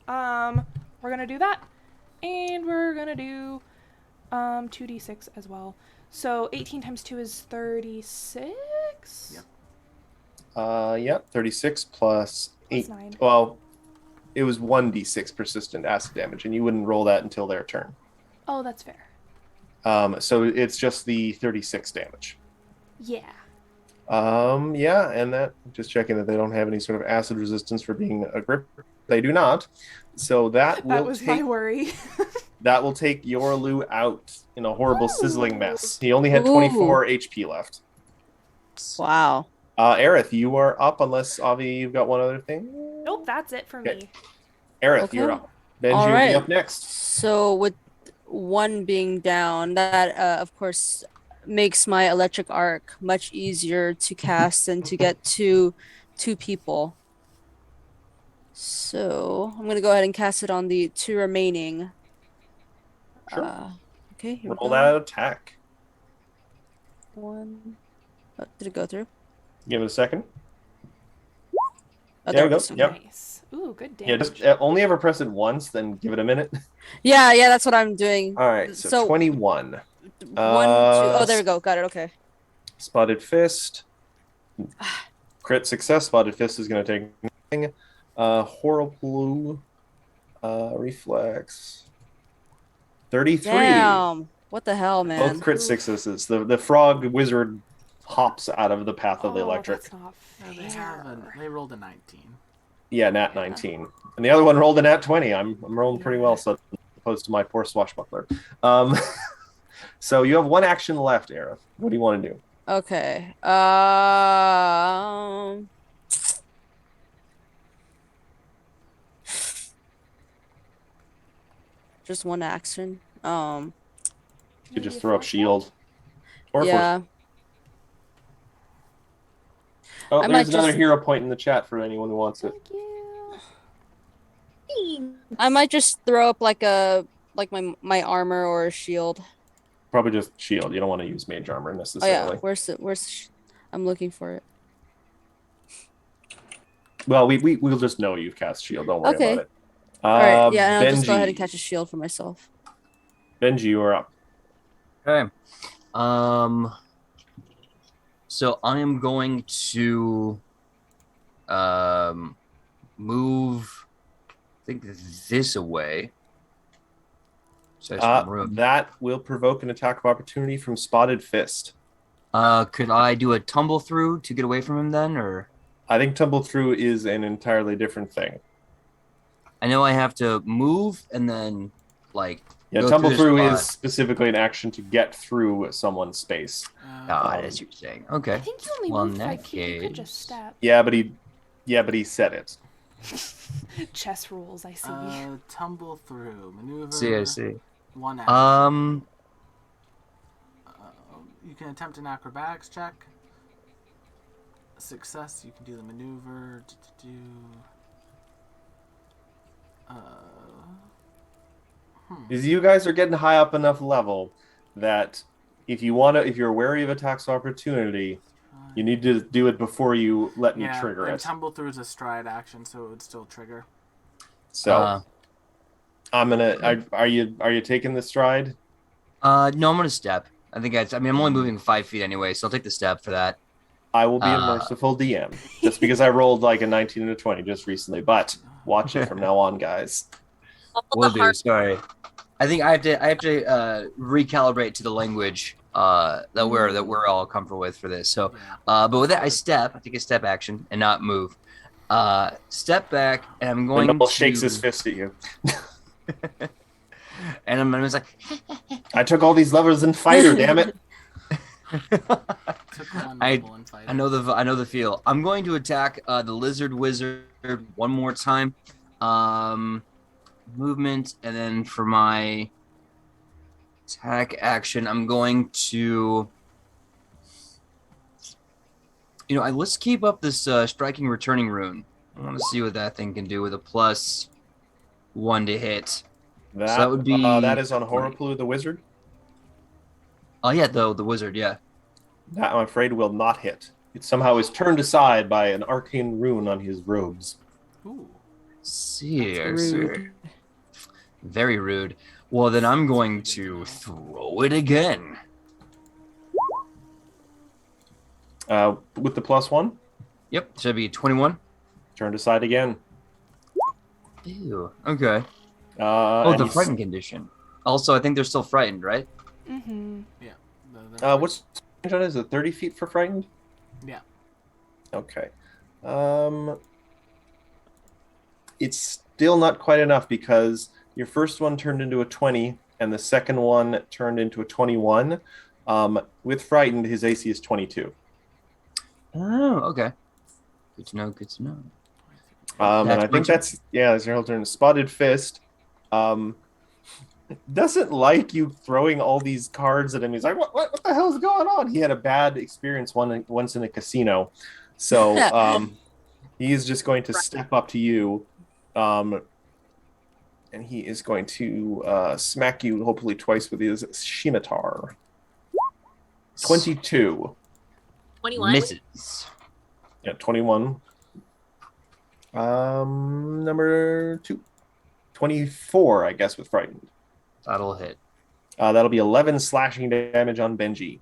We're gonna do that, and we're gonna do 2d6 as well. So 18 times 2 is 36. Yep. Yep. 36 plus 8. 9. Well, it was 1d6 persistent acid damage, and you wouldn't roll that until their turn. Oh, that's fair. So it's just the 36 damage. Yeah. Yeah, and that, just checking that they don't have any sort of acid resistance for being a grip. They do not. So that will That was take my worry. that will take Yorlu out in a horrible sizzling Ooh. mess. He only had 24 HP left. Wow. Aerith, you are up unless Avi, you've got one other thing. Nope, that's it for Okay. me. Aerith, Okay. you're up. Benji All will right. be up next. So with one being down, that of course makes my electric arc much easier to cast and to get to 2 people. So I'm gonna go ahead and cast it on the 2 remaining. Sure. Okay, here we Roll go. that attack. 1. Oh, did it go through? Give it a second. Oh, There we it go. is. Okay. Yep. Nice. Ooh, good Yeah, damage. just only ever press it once, then give it a minute. Yeah, that's what I'm doing. All right, so, So- 21. 1, 2. Oh, there we s- go. Got it. Okay. Spotted Fist. Crit success. Spotted Fist is going to take nothing. Horrible reflex. 33. Damn. What the hell, man? Both crit successes. The frog wizard hops out of the path of the Oh, electric. that's not No, fair. they rolled a 19. Yeah, nat 19. And the other one rolled a nat 20. I'm rolling pretty well, so opposed to my poor swashbuckler. So you have one action left, Aerith. What do you want to do? Okay. Just one action. You could just Maybe a throw up flashlight? shield. Or Yeah. Oh, I there's might another just- hero point in the chat for anyone who wants it. Thank you. I might just throw up like my armor or a shield. Probably just shield. You don't want to use mage armor Oh yeah. necessarily. Where's I'm looking for it. Well, we'll just know you've cast shield. Don't worry Okay. about it. All right. Yeah, and I'll Benji. just go ahead and catch a shield for myself. Benji, you are up. Okay. So I am going to move, I think, this away. So I have some room. That will provoke an attack of opportunity from Spotted Fist. Could I do a tumble through to get away from him then, or? I think tumble through is an entirely different thing. I know I have to move and then like Yeah, go tumble this through spot. is specifically an action to get through someone's space. Ah, that's what you're saying. Okay. I think you only Well, moved in 5 that feet. You could case- just step. Yeah, but he said it. Chess rules, I see. Tumble through maneuver. See, I see. 1 action. Um, You can attempt an acrobatics check. Success, you can do the maneuver. Is you guys are getting high up enough level that if you're wary of attacks of opportunity, you need to do it before you let me trigger and it. tumble through is a stride action, so it would still trigger. So I'm gonna. Are you taking the stride? no, I'm gonna step. I think I'm only moving 5 feet anyway, so I'll take the step for that. I will be a merciful DM, just because I rolled like a 19 and a 20 just recently. But watch it from now on, guys. Will do. Sorry. I think I have to recalibrate to the language that we're all comfortable with for this. So, but with that, I take a step action and not move. Step back, and I'm going Noel to shakes his fist at you. and I'm just like, I took all these levers in fighter, damn it. I know the feel. I'm going to attack the lizard wizard one more time. Movement, and then for my attack action, I'm going to, let's keep up this striking returning rune. I want to see what that thing can do with a +1 to hit. That would be that is on Horaplu the wizard. Oh yeah, the wizard, yeah. That I'm afraid will not hit. It somehow is turned aside by an arcane rune on his robes. Ooh. See. Very rude. Well, then I'm going to throw it again. With the +1? Yep, should be 21. Turned aside again. Ew. Okay. The frightened condition. Also, I think they're still frightened, right? Mm-hmm. Yeah. What's range on it? Is it 30 feet for frightened? Yeah. Okay. It's still not quite enough because your first one turned into a 20 and the second one turned into a 21. With frightened, his AC is 22. Oh, okay. Good to know. And I think that's your whole turn. Spotted Fist doesn't like you throwing all these cards at him. He's like, what the hell is going on? He had a bad experience once in a casino. So he's just going to step up to you. And he is going to smack you hopefully twice with his scimitar. 22. 21. Misses. Yeah, 21. Number 2. 24, I guess, with frightened. That'll hit. That'll be 11 slashing damage on Benji.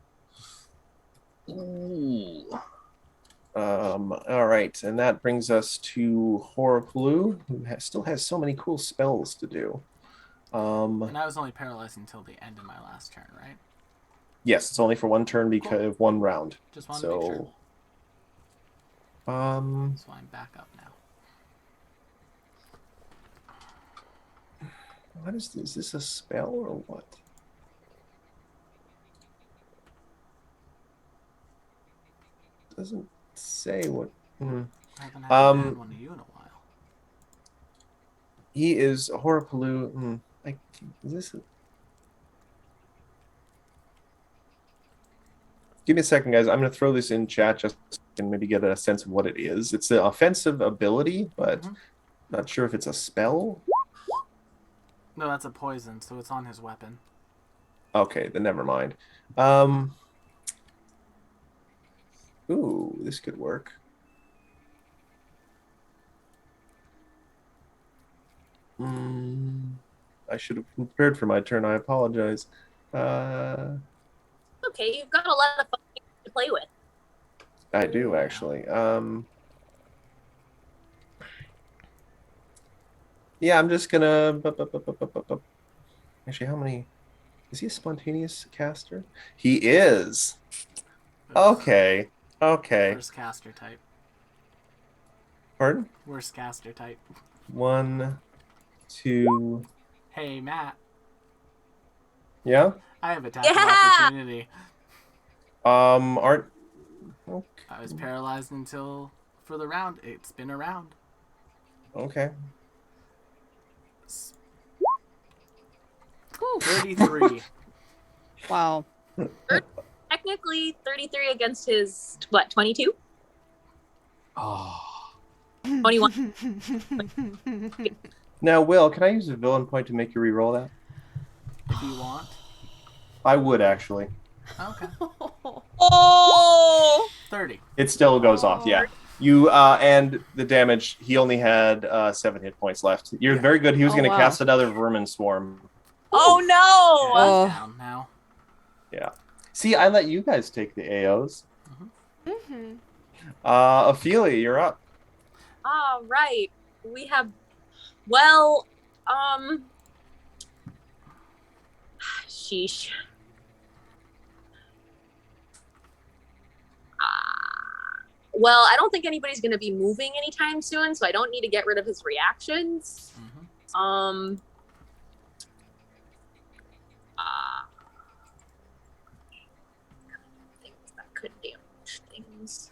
Ooh. All right, and that brings us to Horaplu, who still has so many cool spells to do. And I was only paralyzed until the end of my last turn, right? Yes, it's only for one turn because of one round. Just wanted to make sure. So I'm back up now. What is this? Is this a spell or what? Doesn't say what. I haven't had a bad one to you in a while. He is Horaplu. Is this? Give me a second, guys. I'm going to throw this in chat just so I can maybe get a sense of what it is. It's an offensive ability, but not sure if it's a spell. No, that's a poison, so it's on his weapon. Okay, then never mind. Ooh, this could work. I should have prepared for my turn. I apologize. Okay, you've got a lot of fun to play with. I do, actually. Yeah, I'm just gonna... Actually, how many... Is he a spontaneous caster? He is! Okay. Worst caster type. Pardon? Worst caster type. 1, to... Hey, Matt. Yeah? I have attack of opportunity. Aren't... Okay. I was paralyzed until for the round. It's been a round. Okay. 33. Wow. Technically, 33 against his, what, 22? Oh. 21. Now, Will, can I use a villain point to make you re-roll that? If you want. I would, actually. Okay. Oh! 30. It still goes off, yeah. You, and the damage, he only had 7 hit points left. You're very good. He was going to cast another Vermin Swarm. Oh, no! Yeah, he's down now. Yeah. See, I let you guys take the AOs. Mm-hmm. Ophelia, you're up. All right. We have, well, sheesh. Well, I don't think anybody's going to be moving anytime soon, so I don't need to get rid of his reactions. Mm-hmm. Things that could damage things.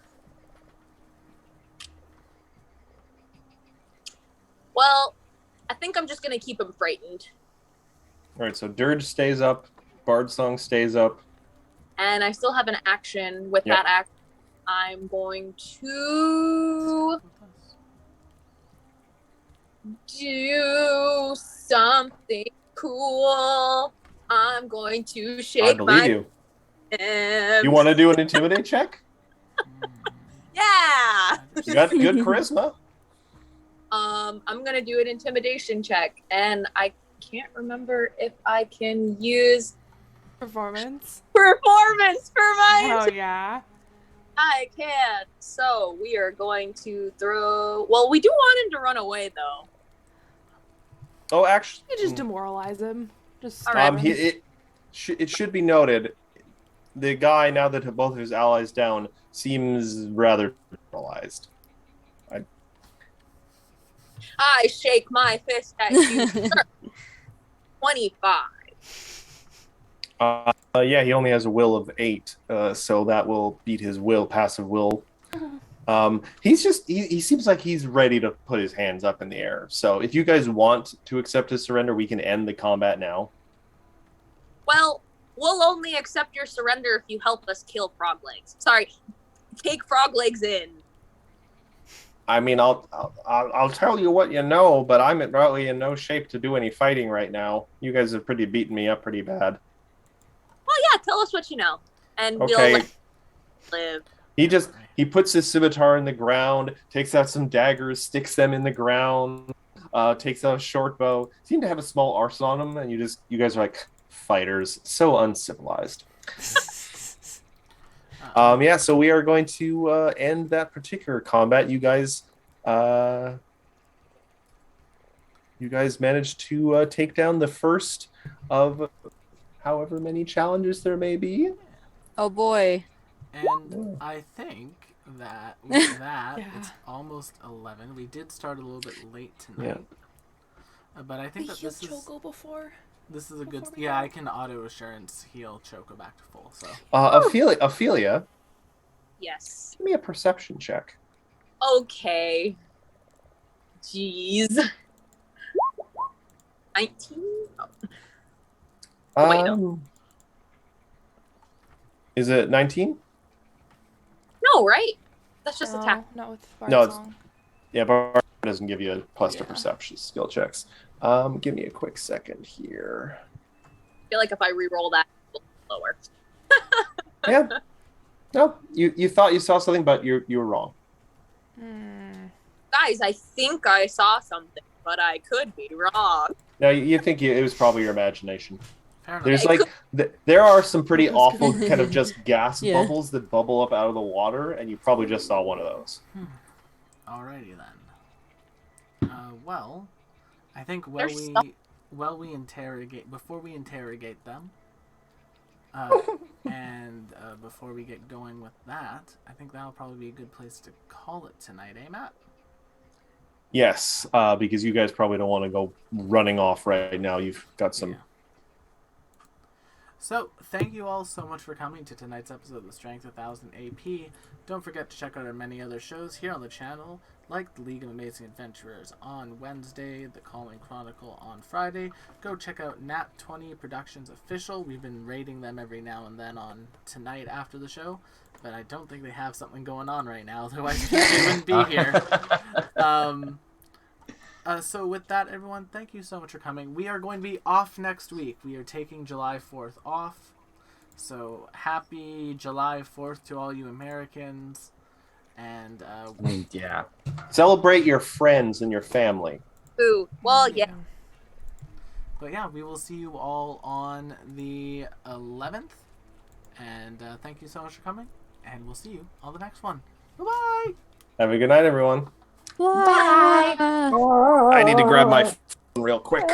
Well, I think I'm just going to keep him frightened. All right, so Dirge stays up. Bard Song stays up. And I still have an action. With that action, I'm going to do something cool. I'm going to shake I believe you. Hands. You want to do an intimidate check? Yeah. You got good charisma. I'm gonna do an intimidation check, and I can't remember if I can use Performance for my. Oh yeah. I can. So we are going to throw. Well, we do want him to run away, though. Oh, actually, You just demoralize him. Just All right. it should be noted, the guy, now that both of his allies down, seems rather demoralized. I shake my fist at you. 25. Yeah, he only has a will of 8, so that will beat his passive will. He's just, he seems like he's ready to put his hands up in the air. So if you guys want to accept his surrender, we can end the combat now. Well, we'll only accept your surrender if you help us kill frog legs. Sorry, take frog legs in. I mean, I'll tell you what you know, but I'm really in no shape to do any fighting right now. You guys have beaten me up pretty bad. Well, yeah, tell us what you know, and we'll let you live. He puts his scimitar in the ground, takes out some daggers, sticks them in the ground, takes out a short bow. Seem to have a small arsenal on him, and you guys are like fighters, so uncivilized. Yeah, so we are going to end that particular combat. You guys managed to take down the first of however many challenges there may be. Oh boy. And I think that with that, it's almost 11. We did start a little bit late tonight. Yeah. But I think that this is... Choco before? This is a good... Yeah, I can auto-assurance heal Choco back to full, so... Ophelia? Yes. Give me a perception check. Okay. Jeez. 19? Wait, no. Is it 19? No, right? That's just attack. Not with Bard Song. Yeah, Bard doesn't give you a plus to perception skill checks. Give me a quick second here. I feel like if I re-roll that, it's lower. Yeah. No, you thought you saw something, but you were wrong. Guys, I think I saw something, but I could be wrong. No, you think it was probably your imagination. There's Okay, there are some pretty awful kind of just gas bubbles that bubble up out of the water, and you probably just saw one of those. Alrighty then. Well, I think before we interrogate them, and before we get going with that, I think that'll probably be a good place to call it tonight, eh, Matt? Yes, because you guys probably don't want to go running off right now. You've got some. Yeah. So, thank you all so much for coming to tonight's episode of the Strength 1000 AP. Don't forget to check out our many other shows here on the channel, like the League of Amazing Adventurers on Wednesday, the Calling Chronicle on Friday. Go check out Nat20 Productions Official. We've been rating them every now and then on tonight after the show, but I don't think they have something going on right now, otherwise they wouldn't be here. So with that, everyone, thank you so much for coming. We are going to be off next week. We are taking July 4th off. So happy July 4th to all you Americans. And Yeah. Celebrate your friends and your family. Ooh, well, yeah. But yeah, we will see you all on the 11th. And thank you so much for coming. And we'll see you on the next one. Bye-bye! Have a good night, everyone. Bye. I need to grab my phone real quick.